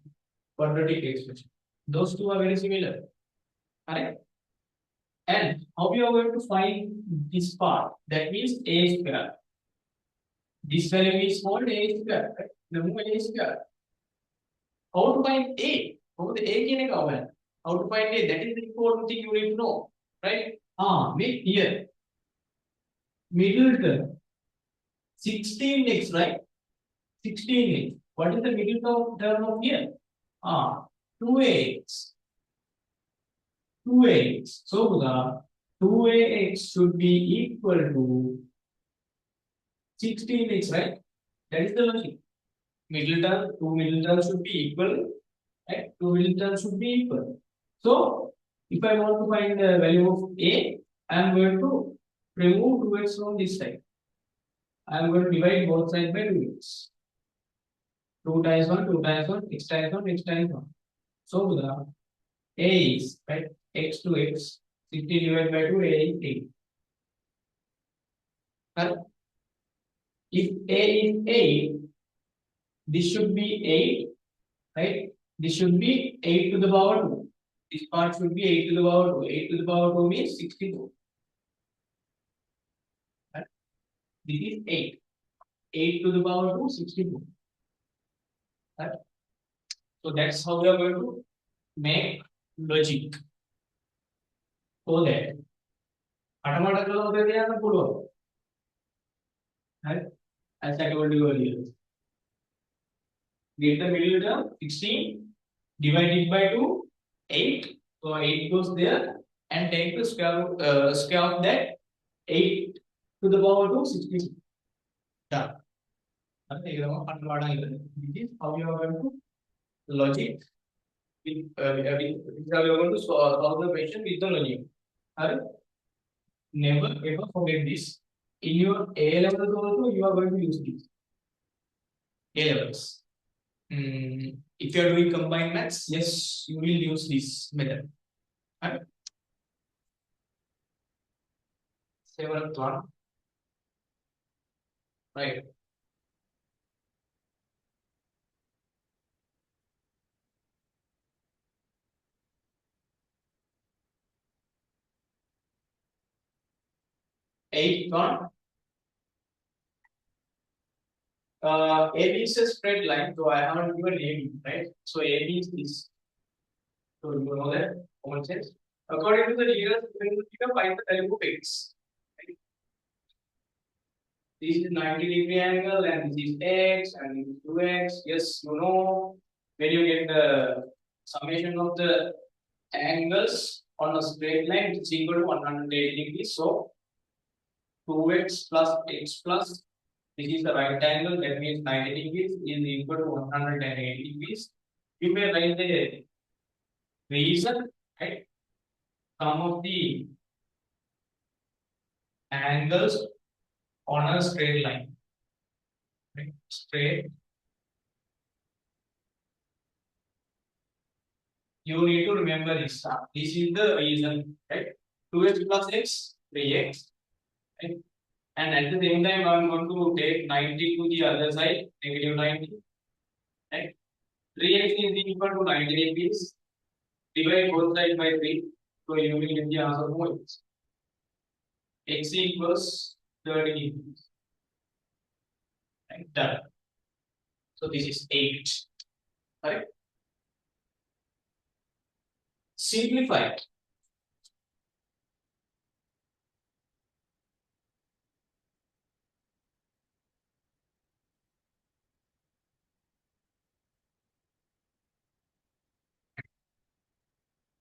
quadratic expression. Those two are very similar, correct? And how we are going to find this part? That means a square. This value is called a square, right? Remove a square. How to find a? How the a can go? How to find a? That is the important thing you need to know, right? Make here middle term 16x, right? 16x. What is the middle term of here? 2ax. 2ax. So the 2ax should be equal to 16x, right? That is the logic. Middle term, two middle terms should be equal, right? Two middle terms should be equal. So if I want to find the value of a, I am going to remove 2x from this side. I am going to divide both sides by 2x. 2 times 1, 2 times 1, x times 1, x times 1. So the a is, right, x to x, 60 divided by 2, a is 8. Correct? If a is 8, this should be 8, right? This should be 8 to the power 2. This part should be 8 to the power 2. 8 to the power 2 means 62. Right? This is 8. 8 to the power 2, 62. Right? So that's how we are going to make logic. So that right? As I told you earlier. Get the middle term 16 divided by 2, 8. So 8 goes there and take the square of that 8 to the power 2, 62. Done. This is how you are going to logic with how you are going to solve the question with the logic. Never ever forget this. In your A levels also you are going to use this. A levels. If you are doing combined maths, yes, you will use this method. Right? Seventh one. Right. Eighth one. AB is a straight line, so I haven't given AB, right? So AB is this. So you know that common sense. According to the leaders, when you find the value of x. Right? This is 90-degree angle, and this is x, and this is 2x. Yes, you know when you get the summation of the angles on a straight line, it's equal to 180 degrees. So 2x plus x plus this is the right angle, that means 90 degrees is equal to 180 degrees. You may write the reason, right? Sum of the angles on a straight line. Right? Straight. You need to remember this. This is the reason, right? 2x plus x, 3x. Right? And at the same time, I'm going to take 90 to the other side, negative 90. Right? 3x is equal to 90 degrees. Divide both sides by 3. So you will get the answer for x. X equals 30 degrees. Right? Done. So this is 8. Right? Simplify.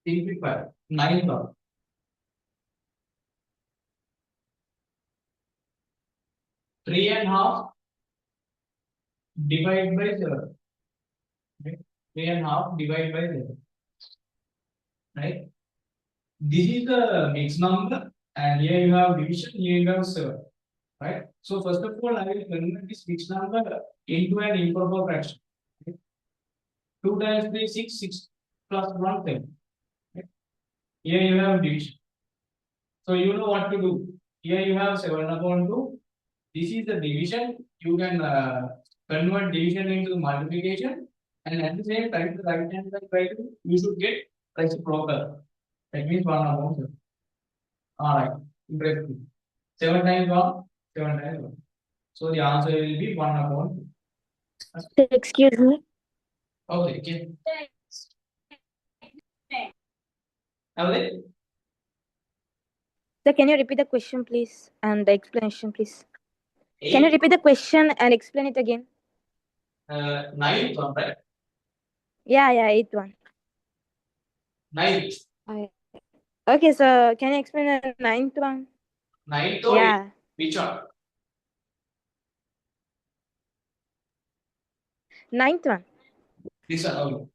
Simplify. 9 one. 3.5 divided by 7. Okay. 3.5 divided by 7. Right? This is the mixed number, and here you have division, here you have 7. right? So first of all, I will convert this fixed number into an improper fraction. Okay? 2 times 3, 6, 6 plus 1, 10. Okay? Here you have division. So you know what to do. Here you have 7 upon 2. This is the division. You can convert division into multiplication, and at the same time, the right hand side try to you should get reciprocal. That means 1 upon 7. Alright, interesting. 7 times 1, 7 times 1. So the answer will be 1 upon 2.
Excuse me.
Okay, okay. Have they?
Sir, can you repeat the question, please, and the explanation, please? Can you
8,
repeat the question and explain it again?
9th one, right?
Yeah, eighth one.
9th.
Okay, so can you explain the ninth one?
9th or
Yeah.
8th? Which one?
Ninth one.
This one. Okay.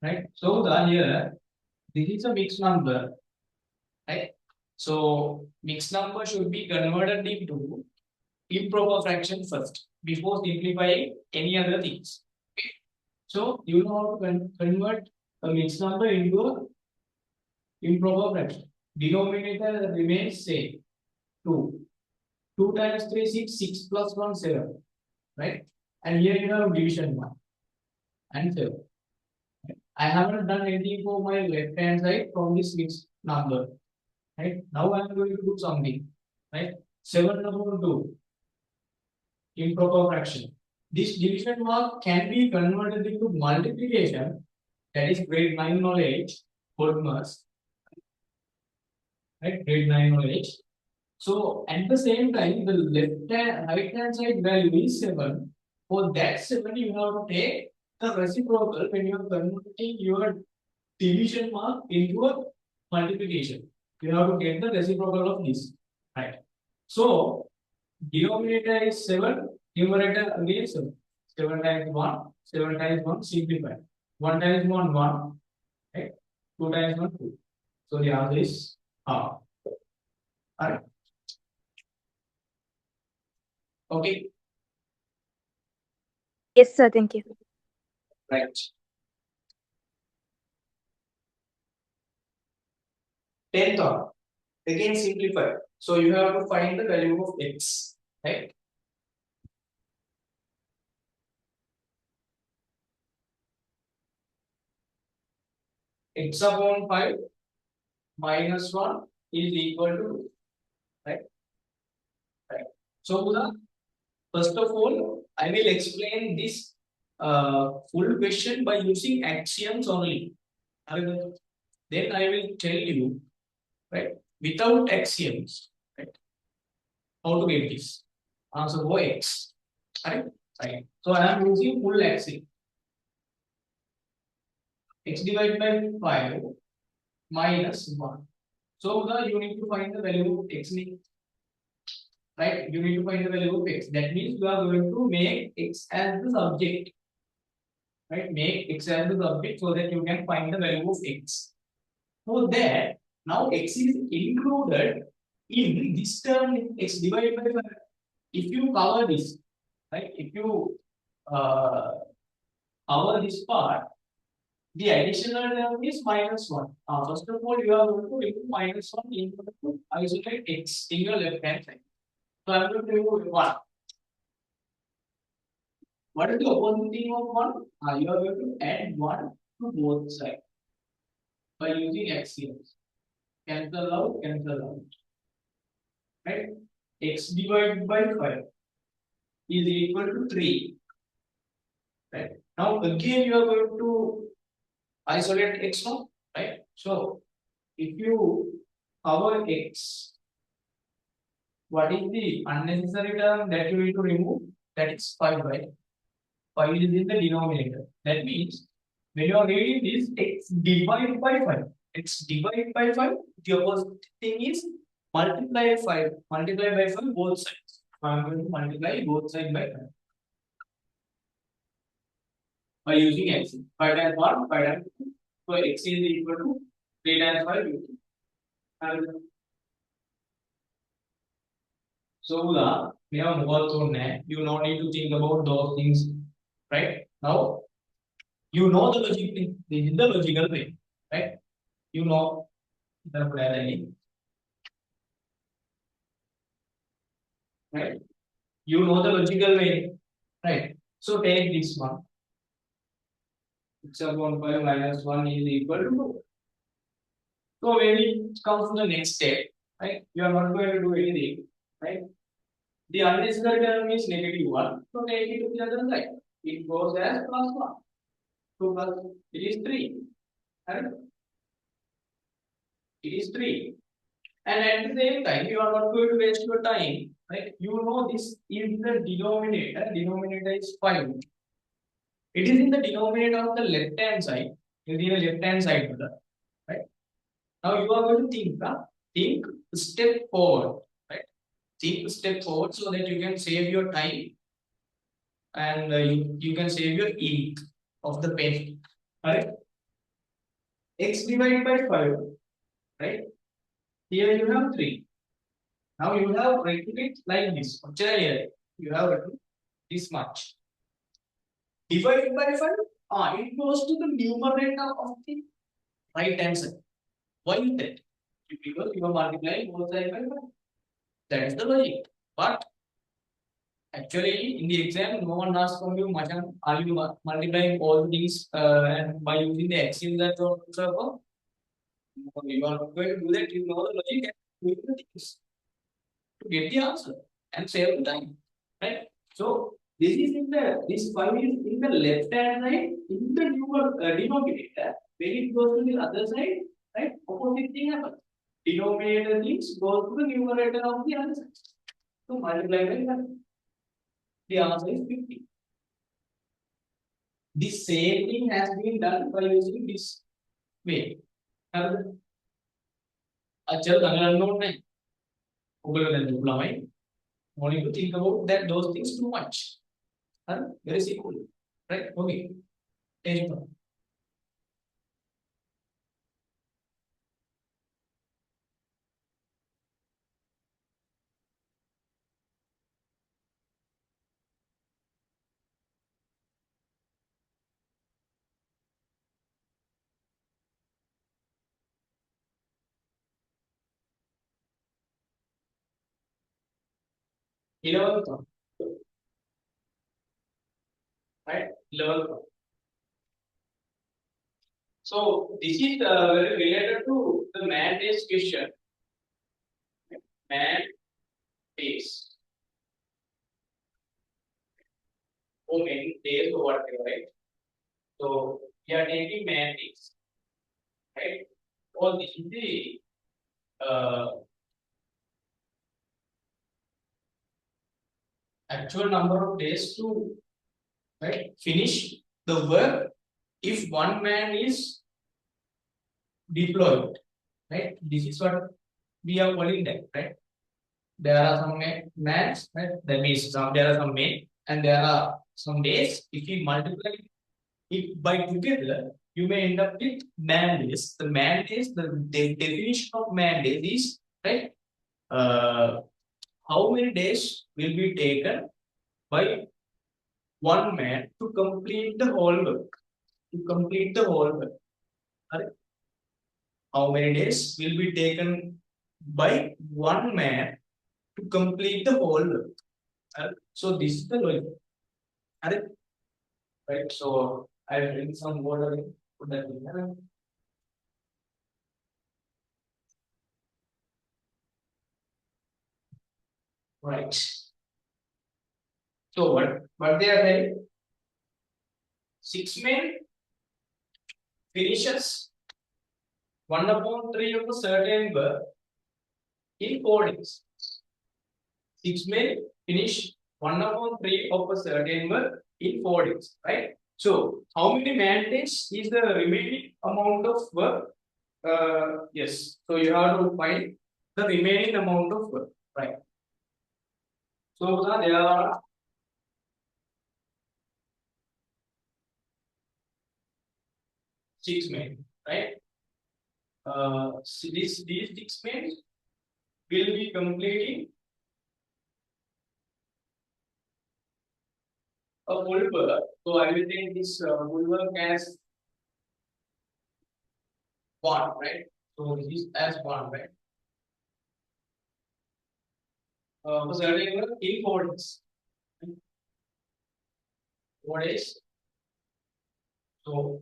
Right. So the here this is a mixed number, right? So mixed number should be converted into improper fraction first before simplifying any other things. Okay? So you know how to convert a mixed number into a improper fraction. Denominator remains same 2. 2 times 3 6, 6 plus 1 7, right? And here you have division 1 and 7. I haven't done anything for my left hand side from this mixed number. Right? Now I am going to do something. Right? 7 upon 2. Improper fraction. This division mark can be converted into multiplication. That is grade 9 knowledge. Podmas. Right? Grade 9 knowledge. So at the same time, the left hand, right hand side value is 7. For that 7, you have to take the reciprocal when you are converting your division mark into a multiplication. You have to get the reciprocal of this. Right. So denominator is 7, numerator again 7. 7 times 1, 7 times 1, simplify. 1 times 1, 1. Right? 2 times 1, 2. So the answer is half. Alright. Okay.
Yes, sir. Thank you.
Right. 10th one. Again simplify. So you have to find the value of x. Right? X upon 5 minus 1 is equal to, right? Right. So first of all, I will explain this full question by using axioms only. Then I will tell you, right, without axioms, right, how to get this answer for x. Right? Right. So I am using full axiom. X divided by 5 minus 1. So you need to find the value of x. Right? You need to find the value of x. That means you are going to make x as the subject. Right? Make x as the subject so that you can find the value of x. For that, now x is included in this term x divided by 5. If you cover this, right? If you cover this part, the additional term is minus 1. First of all, you are going to remove minus 1 in order to isolate x in your left hand side. So I am going to remove 1. What is the opposite thing of 1? You are going to add 1 to both sides by using axioms. Cancel out, cancel out. Right? X divided by 5 is equal to 3. Right? Now again you are going to isolate x now. Right? So if you cover x, what is the unnecessary term that you need to remove? That is 5, right? 5 is in the denominator. That means when you are reading this, x divided by 5. X divided by 5, the opposite thing is multiply 5. Multiply by 5 both sides. So I am going to multiply both sides by 5. By using x. 5 times 1, 5 times 2. So x is equal to 3 times 5, 50. And so, we have more to you no need to think about those things, right? Now, you know the logic thing. This is the logical way, right? You know the plan, right? You know the logical way, right? So take this one. X upon 5 minus 1 is equal to 2. So when it comes to the next step, right? You are not going to do anything, right? The unnecessary term is negative 1. So take it to the other side. It goes as plus 1. 2 plus it is 3. Right? It is 3. And at the same time, you are not going to waste your time. Right? You know this is the denominator. Denominator is 5. It is in the denominator of the left hand side. It is in the left hand side. Right? Now you are going to think, think step forward. Right? Think step forward so that you can save your time and you can save your ink of the pen. Right? X divided by 5. Right? Here you have 3. Now you have written it like this. You have written this much. Divided by 5, it goes to the numerator of the right hand side. Why is that? Because you are multiplying both sides by 5. That is the logic. But actually, in the exam, no one asks from you, Machan, are you multiplying all these and by using the axiom that you are you are not going to do that. You know the logic and do the things to get the answer and save the time. Right? So this is in the this 5 is in the left hand side in the denominator. When it goes to the other side, right? Opposite thing happens. Denominator things goes to the numerator of the other side. So multiply by 5. The answer is 50. The same thing has been done by using this way. අච්චර දැනගන්න ඕනේ නැහැ. ඔයගොල්ලෝ දැන් දුක් ළමයි. No need to think about that those things too much. Very simple. Right? Okay. Take it. Eleventh one. Right? 11th one. So this is very related to the man days question. Man days. Or many days or whatever, right? So we are taking man days. Right? Or this is the actual number of days to right finish the work if one man is deployed. Right? This is what we are calling that. Right? There are some mans, right? That means there are some men and there are some days. If we multiply it by together, you may end up with man days. The man days, the definition of man days is right. How many days will be taken by one man to complete the whole work? To complete the whole work. Right? How many days will be taken by one man to complete the whole work? So this is the logic. Right? So I will bring some water in. Put that in there. Right. So what they are saying? 6 men finishes 1/3 of a certain work in 4 days. 6 men finish 1/3 of a certain work in 4 days, right? So how many man days is the remaining amount of work? Yes. So you have to find the remaining amount of work, right? So there are 6 men, right? these 6 men will be completing a full work. So I will take this full work as 1, right? So this is as 1, right? For certain work in 4 days. 4 days. So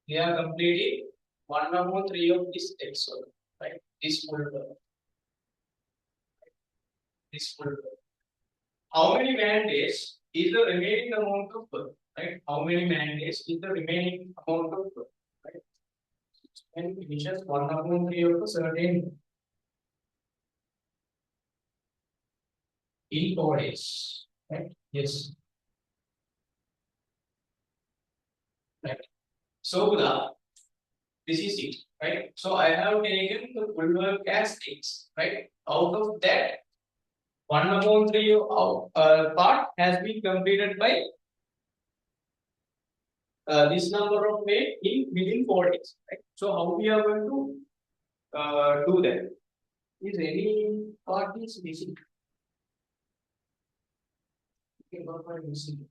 they are completing 1/3 of this episode, right? This full work. This full work. How many man days is the remaining amount of work, right? How many man days is the remaining amount of work, right? And finishes 1/3 of a certain in 4 days, right? Yes, right. So this is it, right? So I have taken the full work as x, right? Out of that, 1/3 of part has been completed by this number of men in within 4 days, right? So how we are going to do that? Is any part is missing? Okay, what are missing?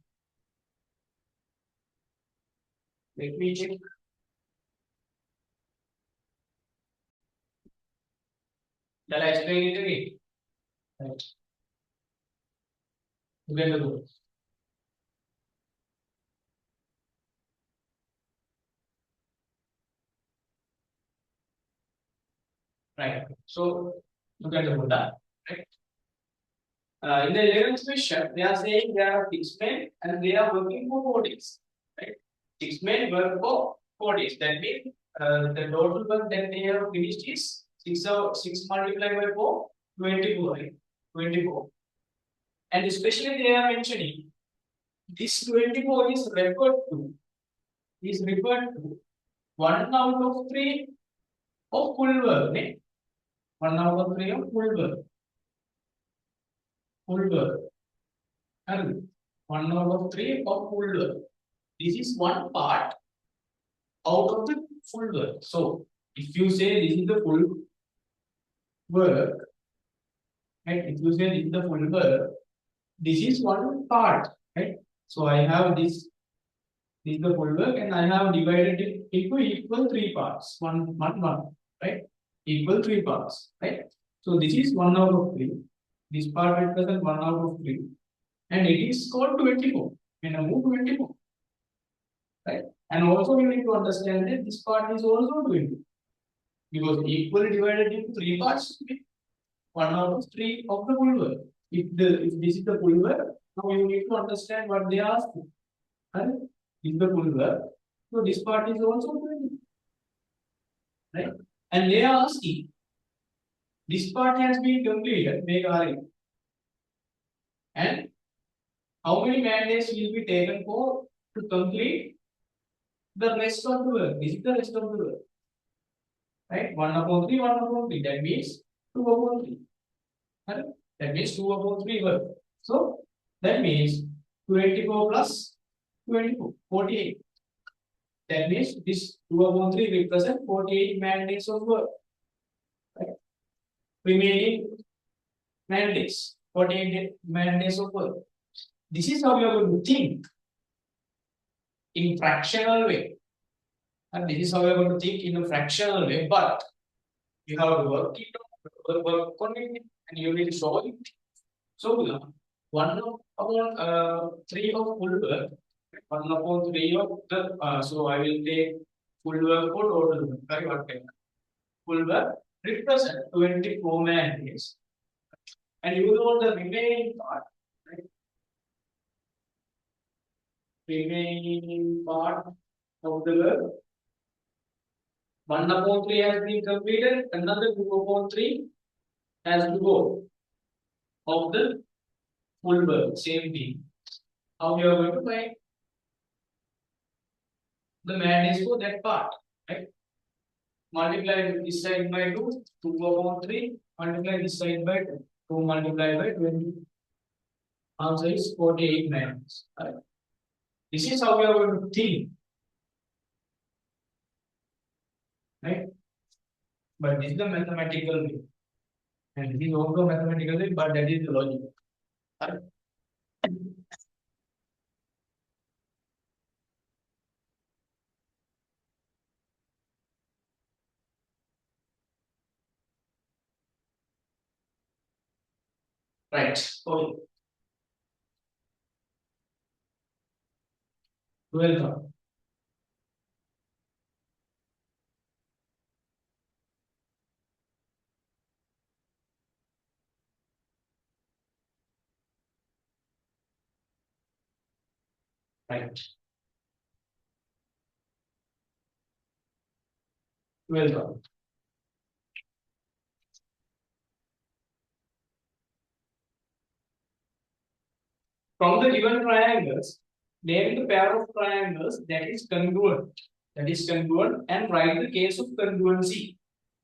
Let me check. Shall I explain it again? Right. Together go. Right. So together go that. Right. In the 11th question, they are saying there are 6 men and they are working for 4 days. Right. 6 men work for 4 days. That means the total work that they have finished is 6 multiplied by 4, 24. Right? 24. And especially they are mentioning this 24 is referred to 1 out of 3 of full work. Right? 1 out of 3 of full work. Full work. And 1 out of 3 of full work. This is one part out of the full work. So if you say this is the full work, right? If you say this is the full work, this is one part, right? So I have this is the full work, and I have divided it into equal 3 parts. One, right? Equal 3 parts, right? So this is 1 out of 3. This part represents 1 out of 3. And it is called 24. And I move 24. Right? And also we need to understand that this part is also 20. Because equal divided into 3 parts, 1 out of 3 of the full work. If this is the full work, now you need to understand what they ask. Right? This is the full work. So this part is also 20. Right? And they are asking, this part has been completed, make RE. And how many man days will be taken for to complete the rest of the work? This is the rest of the work. Right? 1/3, 1/3. That means 2/3. Right? That means 2/3 work. So that means 24 plus 24, 48. That means this 2/3 represents 48 man days of work. Right? Remaining man days, 48 man days of work. This is how you are going to think in fractional way. And this is how you are going to think in a fractional way, but you have to work it out, work on it, and you will show it. So 1/3 of full work, 1/3 of the so I will take full work for total work. Right? What kind? Full work represent 24 man days. And you know the remaining part, right? Remaining part of the work. 1/3 has been completed, another 2/3 has to go of the full work, same thing. How you are going to find the man is for that part, right? Multiply this side by 2, 2/3, multiply this side by 2, 2 multiplied by 20. Answer is 48 man. Right? This is how we are going to think. right? But this is the mathematical way, and this is also mathematical way, but that is the logic. Right? Right. Okay. 12. Right. 12. From the given triangles, name the pair of triangles that is congruent. That is congruent, and write the case of congruency.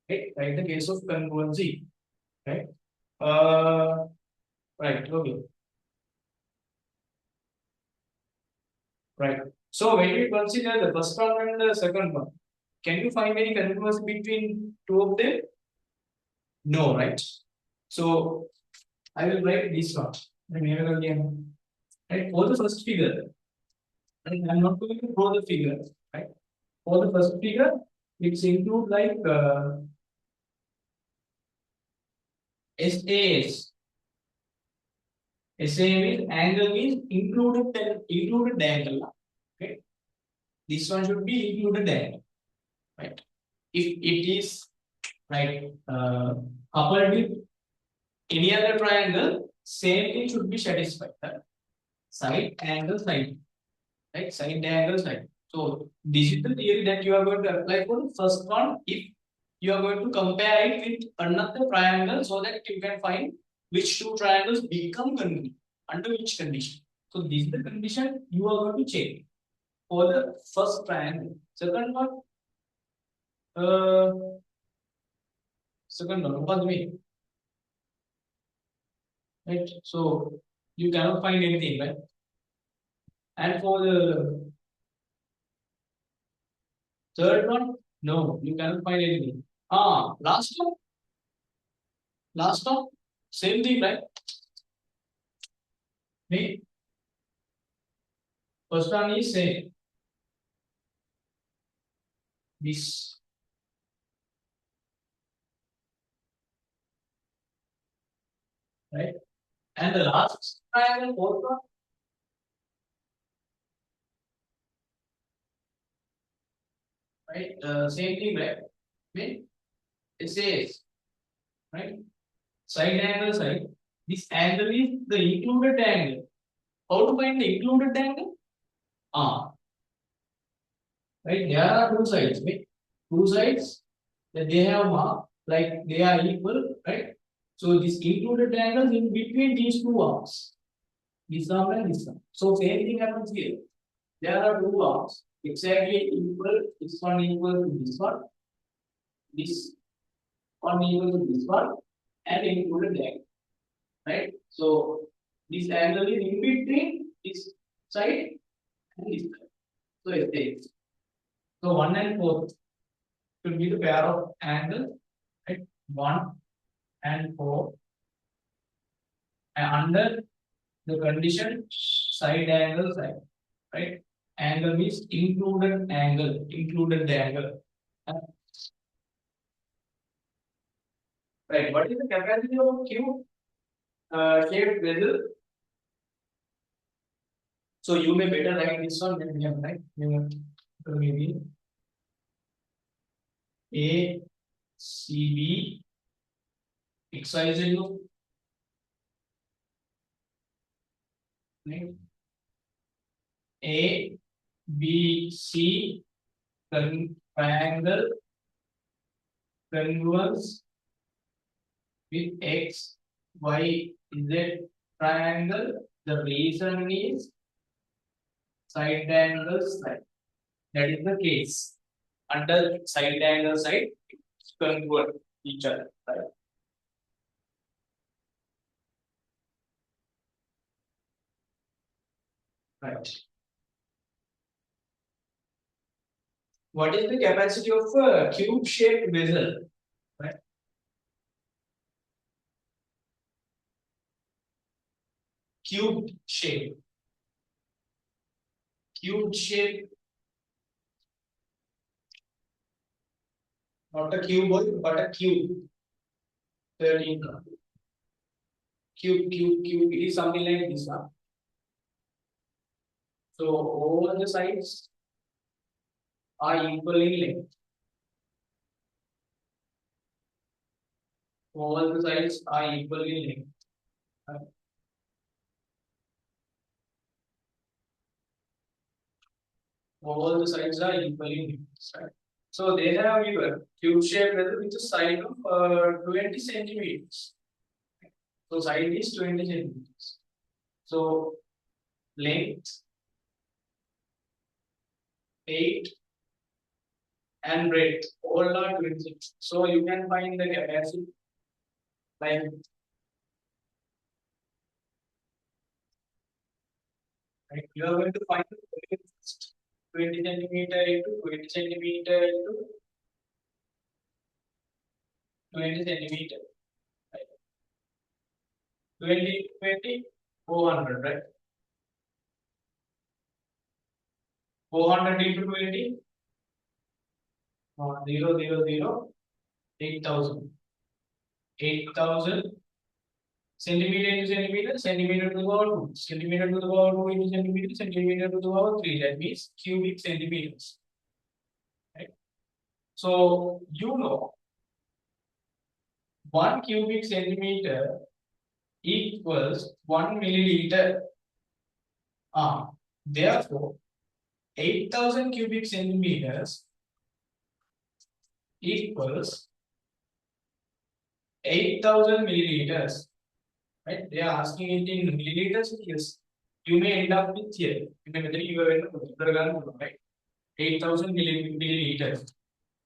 Right? Write the case of congruency. Right? Uh, right. Okay. Right. So when you consider the first one and the second one, can you find any congruency between two of them? No, right? So I will write this one. Right? For the first figure, right? I'm not going to draw the figure, right? For the first figure, it's include like SAS. SA means angle means included angle. Okay. This one should be included angle, right? If it is right coupled with any other triangle, same thing should be satisfied. Right? Side angle side, right? Side angle side. So this is the theory that you are going to apply for the first one. If you are going to compare it with another triangle, so that you can find which two triangles become congruent under which condition. So this is the condition you are going to check for the first triangle. Uh, second one, what way? Right? So you cannot find anything, right? And for the third one, no, you cannot find anything. Last one, same thing, right? Me, first one is same. This, right? And the last triangle, fourth one, right? Same thing, right? Me, it says, right? Side angle side. This angle is the included angle. How to find the included angle? Right? There are two sides, right? Two sides that they have marked like they are equal, right? So this included angle in between these two arcs, this arm and this arm. So same thing happens here. There are two arcs exactly equal. This one equal to this one. This one equal to this one, and included angle, right? So this angle is in between this side and this side. So it takes. So 1 and 4 should be the pair of angles, right? 1 and 4, and under the condition side angle side, right? Angle means included angle. Right? What is the capacity of a cube shaped vessel? So you may better write this one than here, right? So maybe A C B X Y Z loop, right? A B C triangle congruence with X Y Z triangle. The reason is side angle side. That is the case. Under side angle side, it's congruent each other, right? Right. what is the capacity of a cube shaped vessel? Right? Cube shape. Cube shape. Not a cuboid, but a cube. 13. Cube. It is something like this. Huh? So all the sides are equal in length. All the sides are equal in length. Right? All the sides are equal in length. Right? So they have given cube shaped vessel with a side of 20 centimeters. So side is 20 centimeters. So length 8 and breadth all are 20. So you can find the capacity like right, you are going to find the 20 centimeter into 20 centimeter into 20 centimeter. Right? 20 20 400, right? 400 into 20 0 0 0 8,000. 8,000 centimeter into centimeter, centimeter to the power 2, centimeter to the power 2 into centimeter, centimeter to the power 3. That means cubic centimeters. Right? So you know 1 cubic centimeter equals 1 milliliter. Therefore, 8,000 cubic centimeters equals 8,000 milliliters. Right? They are asking it in milliliters. Yes. You may end up with here. Right? 8,000 milliliters.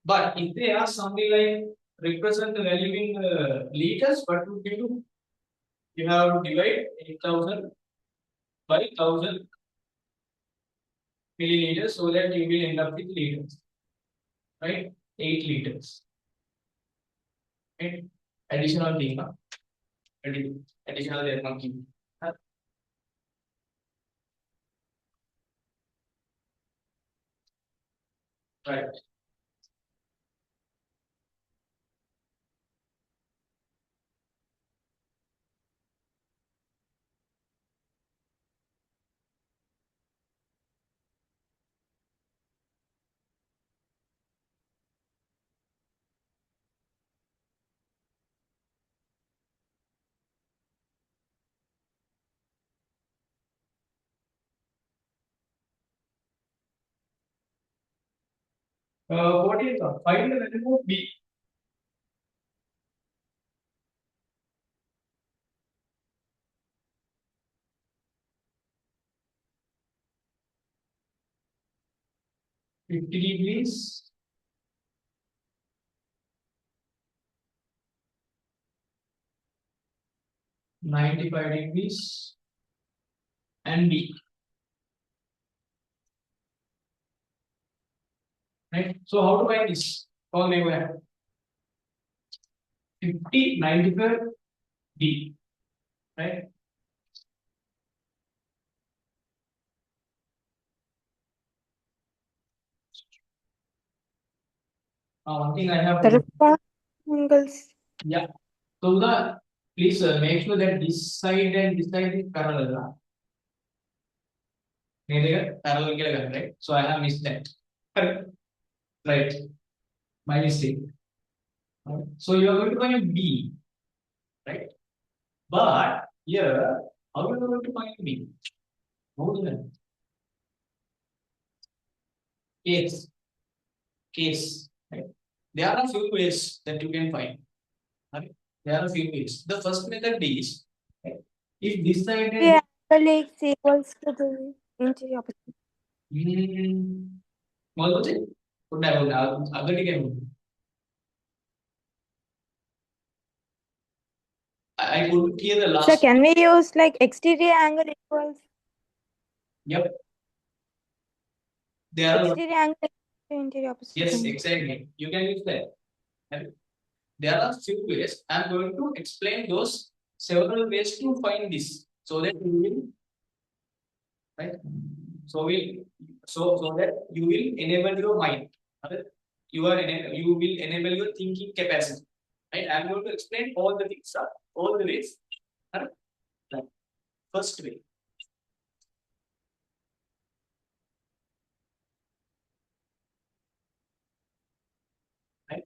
But if they ask something like represent the value in liters, what would you do? You have to divide 8,000 by 1,000 milliliters so that you will end up with liters. Right? 8 liters. Right? Additional thing. Additional monkey. Right. What is find the value of B? $50, 95 degrees, and B. Right? So how to find this? How they were 50, 95, B. Right? One thing I have.
There are angles.
Yeah. So the please make sure that this side and this side is parallel. Parallel, right? So I have missed that. Right. My mistake. Right. So you are going to find B. Right? But here, how are you going to find B? More than case. Right? There are a few ways that you can find. Right? There are a few ways. The first method is right? If this side
The
and
angle is equals to the into the opposite.
what was it? I couldn't hear the last.
So can we use like exterior angle equals?
Yep. There are
Exterior angle Interior opposite.
Yes, exactly. You can use that. And there are few ways. I'm going to explain those several ways to find this, so that you will, right. So that you will enable your mind. Okay? You will enable your thinking capacity. Right. I'm going to explain all the things, all the ways. Right? Right. First way. Right.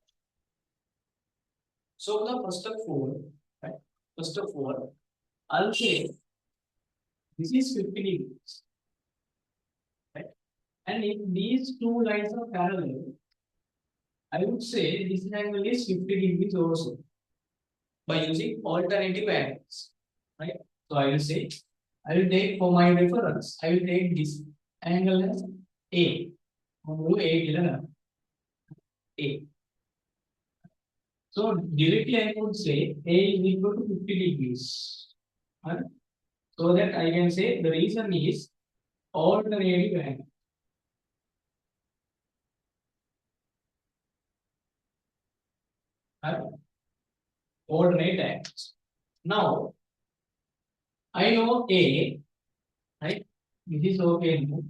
So the first of all, right? First of all, I'll say this is 50 degrees. Right? And if these two lines are parallel, I would say this angle is 50 degrees also by using alternative angles. Right? So I will say, I will take for my reference, I will take this angle as A. A. So directly I would say A is equal to 50 degrees. Right? So that I can say the reason is alternative angle. Right? Alternate angles. Now I know A, right? This is okay now.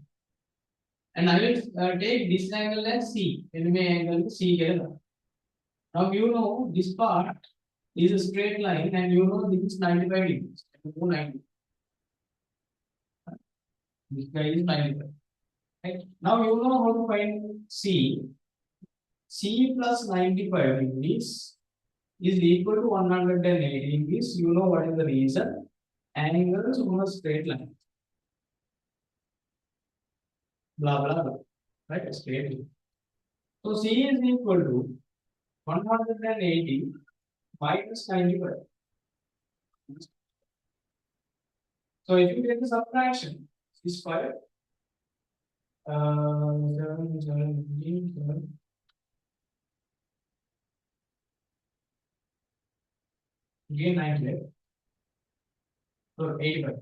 And I will take this angle as C. Enemy angle C. Now you know this part is a straight line, and you know this is 95 degrees. 90. This guy is 95. Right? Now you know how to find C. C plus 95 degrees is equal to 180 degrees. You know what is the reason? Angles on a straight line. Blah blah blah. Right? Straight line. So C is equal to 180 minus 95. So if you take the subtraction, this 5, 7, 17, 7, again 98, so 85.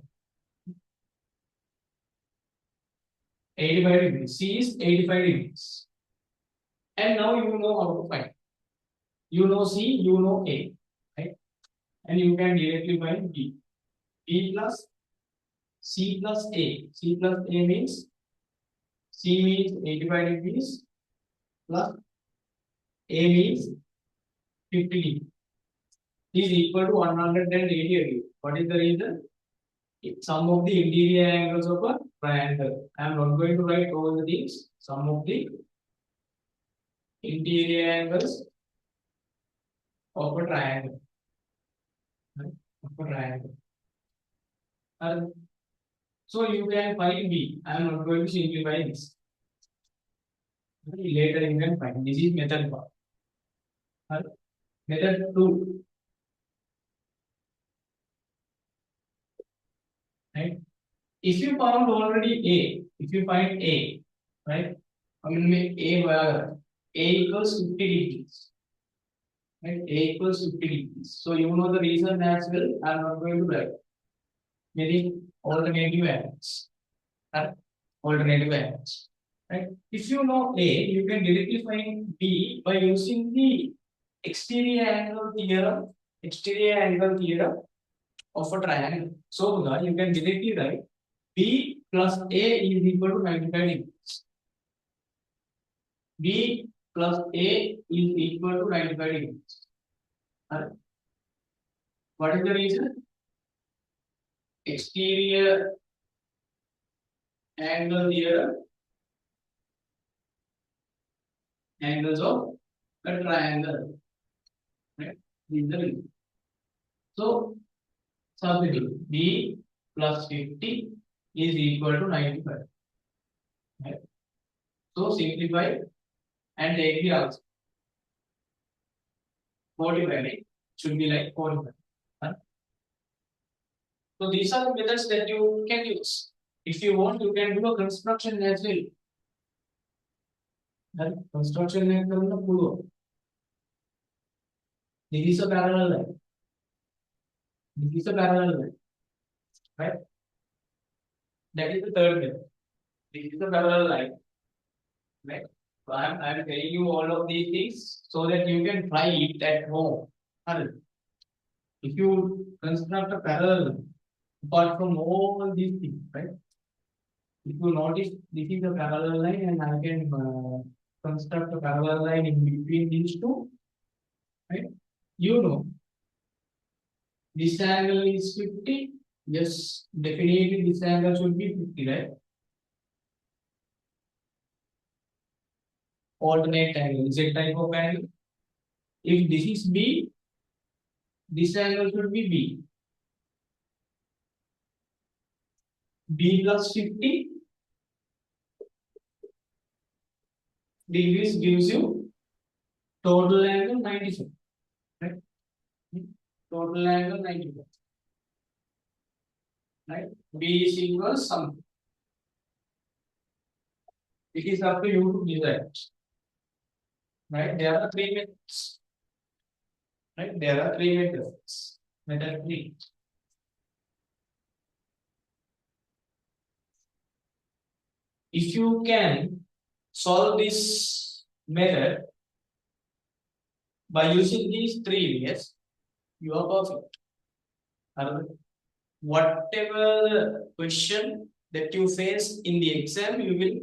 85 degrees. C is 85 degrees. And now you know how to find. You know C, you know A, right? And you can directly find B. B plus C plus A. C plus A means C means 85 degrees plus A means 50 degrees. Is equal to 180 degrees. What is the reason? Sum of the interior angles of a triangle. I am not going to write all the things. Sum of the interior angles of a triangle. Right? Of a triangle. So you can find B. I am not going to simplify this. Later you can find. This is method 1. Method 2. Right? If you found already A, if you find A, right? I mean A where A equals 50 degrees. Right? A equals 50 degrees. So you know the reason as well. I am not going to write. Meaning alternative angles. Right? Alternative angles. Right? If you know A, you can directly find B by using the exterior angle theorem. Exterior angle theorem of a triangle. So you can directly write B plus A is equal to 95 degrees. B plus A is equal to 95 degrees. Right? What is the reason? Exterior angle theorem, angles of a triangle. Right? This is the reason. So substitute B plus 50 is equal to 95. Right? So simplify and take the answer. 45, right? Should be like 45. Right? So these are the methods that you can use. If you want, you can do a construction as well. Right? Construction as well. This is a parallel line. This is a parallel line. Right? That is the third method. This is a parallel line. Right? So I'm telling you all of these things so that you can try it at home. If you construct a parallel apart from all these things, right? If you notice, this is a parallel line, and I can construct a parallel line in between these two, right? You know, this angle is 50. Yes, definitely this angle should be 50, right? Alternate angle, Z type of angle. If this is B, this angle should be B. B plus 50 degrees gives you total angle 95, right? Total angle 95, right? B is equal something. It is up to you to decide, right? There are three methods, right? There are three methods. Method 3. If you can solve this method by using these three ways, you are perfect. Whatever question that you face in the exam, you will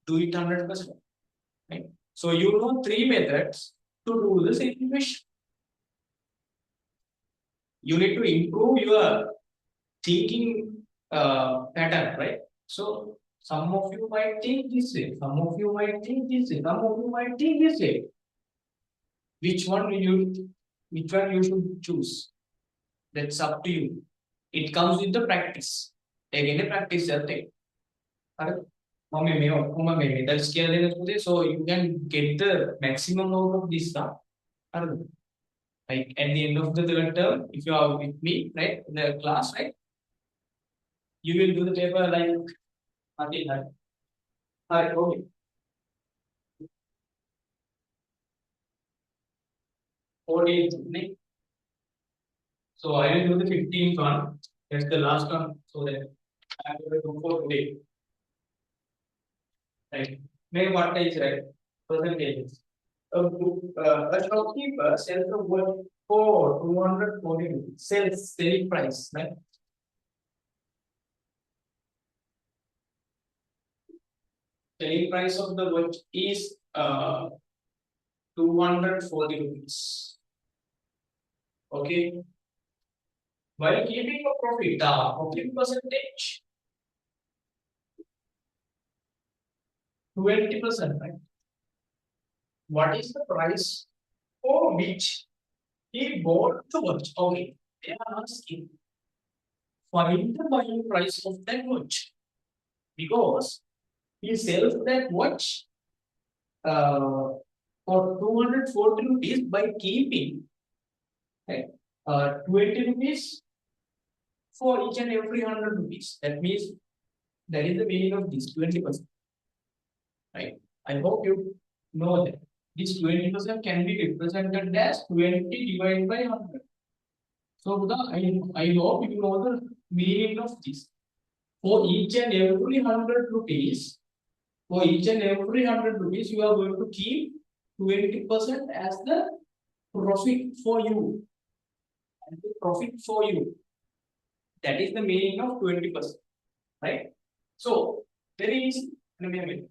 do it 100%. Right? So you know three methods to do the same question. You need to improve your thinking pattern, right? So some of you might think this way, some of you might think this way, some of you might think this way. Which one you should choose? That's up to you. It comes with the practice. Again, the practice take. That's so you can get the maximum out of this stuff. Like at the end of the third term, if you are with me, right, in the class, right, you will do the paper like nothing. Alright, okay. 14th. So I will do the 15th one. That's the last one. So that I will do for today. Right. Make what is right? Percentages. A shopkeeper sells the watch for 240 rupees. Selling price, right? Selling price of the watch is 240 rupees. Okay. While keeping a profit percentage 20%, right? What is the price for which he bought the watch? Okay, they are asking find the buying price of that watch because he sells that watch for 240 rupees by keeping, right, 20 rupees for each and every 100 rupees. That means that is the meaning of this 20%. Right? I hope you know that this 20% can be represented as 20 divided by 100. So I hope you know the meaning of this. For each and every 100 rupees, you are going to keep 20% as the profit for you. And the profit for you. That is the meaning of 20%. Right? So very easy. Right?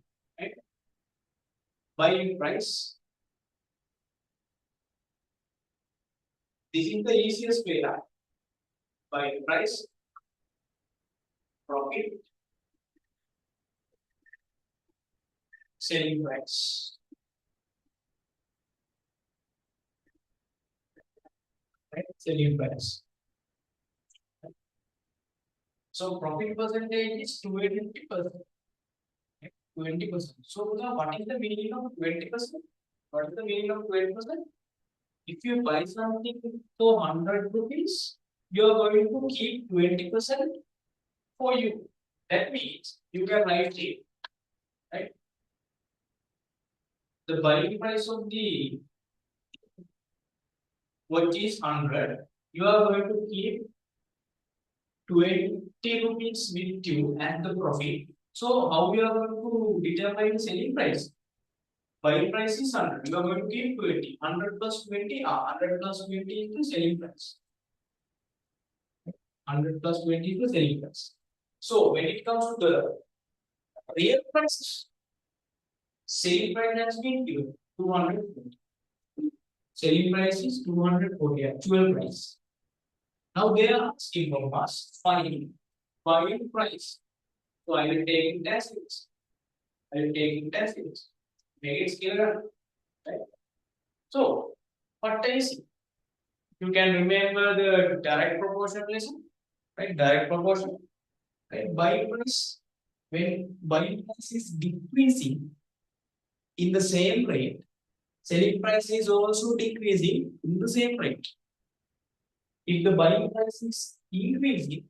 Buying price. This is the easiest way. Buying price, profit, selling price. Right? Selling price. So profit percentage is 20%. 20%. So what is the meaning of 20%? What is the meaning of 20%? If you buy something for 100 rupees, you are going to keep 20% for you. That means you can write it, right? The buying price of the watch is 100. You are going to keep 20 rupees with you and the profit. So how we are going to determine the selling price? Buying price is 100. You are going to keep 20. 100 plus 20. 100 plus 20 is the selling price. 100 plus 20 is the selling price. So when it comes to the real price, selling price has been given 240. Selling price is 240, actual price. Now they are asking from us buying price. So I will take it as it is. Make it scalar, right? So what is it? You can remember the direct proportion lesson, right? Direct proportion, right? Buying price, when buying price is decreasing in the same rate, selling price is also decreasing in the same rate. If the buying price is increasing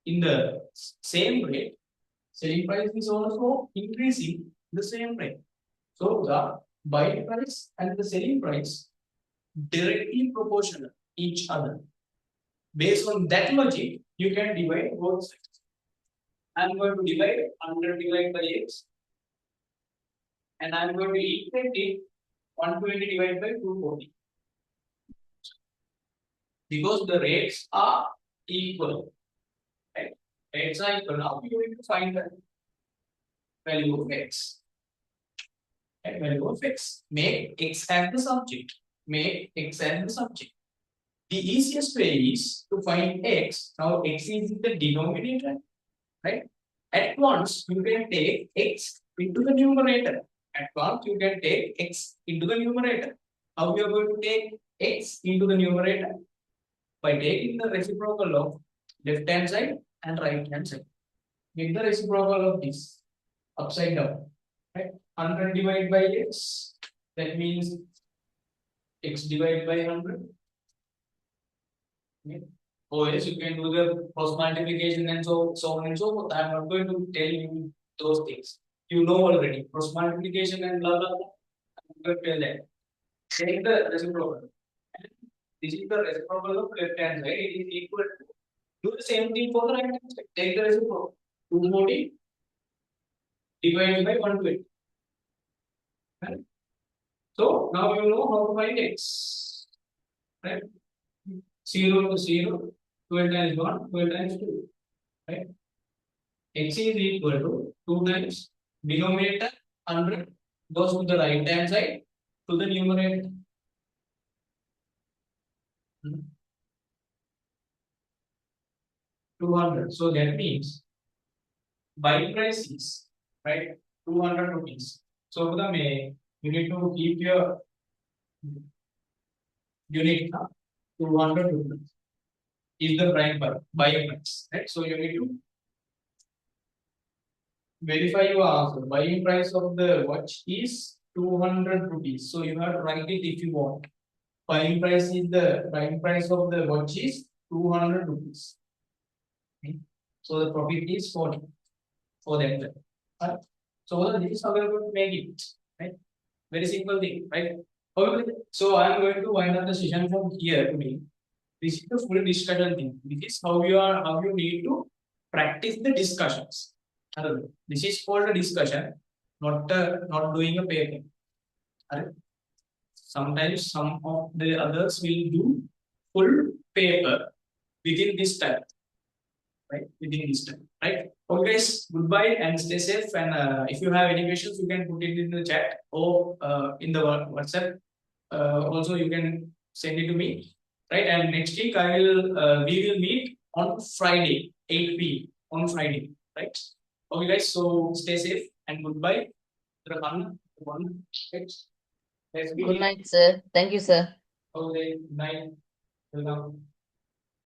in the same rate, selling price is also increasing the same rate. So the buying price and the selling price directly proportional each other. Based on that logic, you can divide both sides. I'm going to divide 100 divided by x, and I'm going to equate it 120 divided by 240. Because the rates are equal, right? Rates are equal. Now you're going to find the value of x. And value of x. Make x as the subject. Make x as the subject. The easiest way is to find x. Now x is in the denominator, right? At once you can take x into the numerator. At once you can take x into the numerator. How we are going to take x into the numerator? By taking the reciprocal of left hand side and right hand side. Get the reciprocal of this upside down. Right? 100 divided by x. That means x divided by 100. Okay. Or else you can do the cross multiplication and so on and so forth. I'm not going to tell you those things. You know already. Cross multiplication and blah blah blah. I'm going to tell that. Take the reciprocal. This is the reciprocal of left hand side. It is equal to. Do the same thing for the right hand side. Take the reciprocal. 240 divided by 120. Right? So now you know how to find x. Right? 0 to 0. 12 times 1, 12 times 2. Right? X is equal to 2 times denominator 100 goes to the right hand side to the numerator. 200. So that means buying price is right 200 rupees. So for the May, you need to keep your unit 200 rupees is the buying price, right? So you need to verify your answer. Buying price of the watch is 200 rupees. So you have to write it if you want. Buying price of the watch is 200 rupees. Okay. So the profit is 40 for that. Right? So this is how we are going to make it. Right? Very simple thing, right? Okay. So I am going to wind up the session from here today. This is the full discussion thing. This is how you need to practice the discussions. This is called a discussion, not doing a paper. Sometimes some of the others will do full paper within this time, right? Within this time, right? Okay, guys, goodbye and stay safe. And if you have any questions, you can put it in the chat or in the WhatsApp. Also, you can send it to me, right? And next week we will meet on Friday, 8 p.m. on Friday, right? Okay, guys. So stay safe and goodbye.
Good night, sir. Thank you, sir.
Okay, night. Welcome.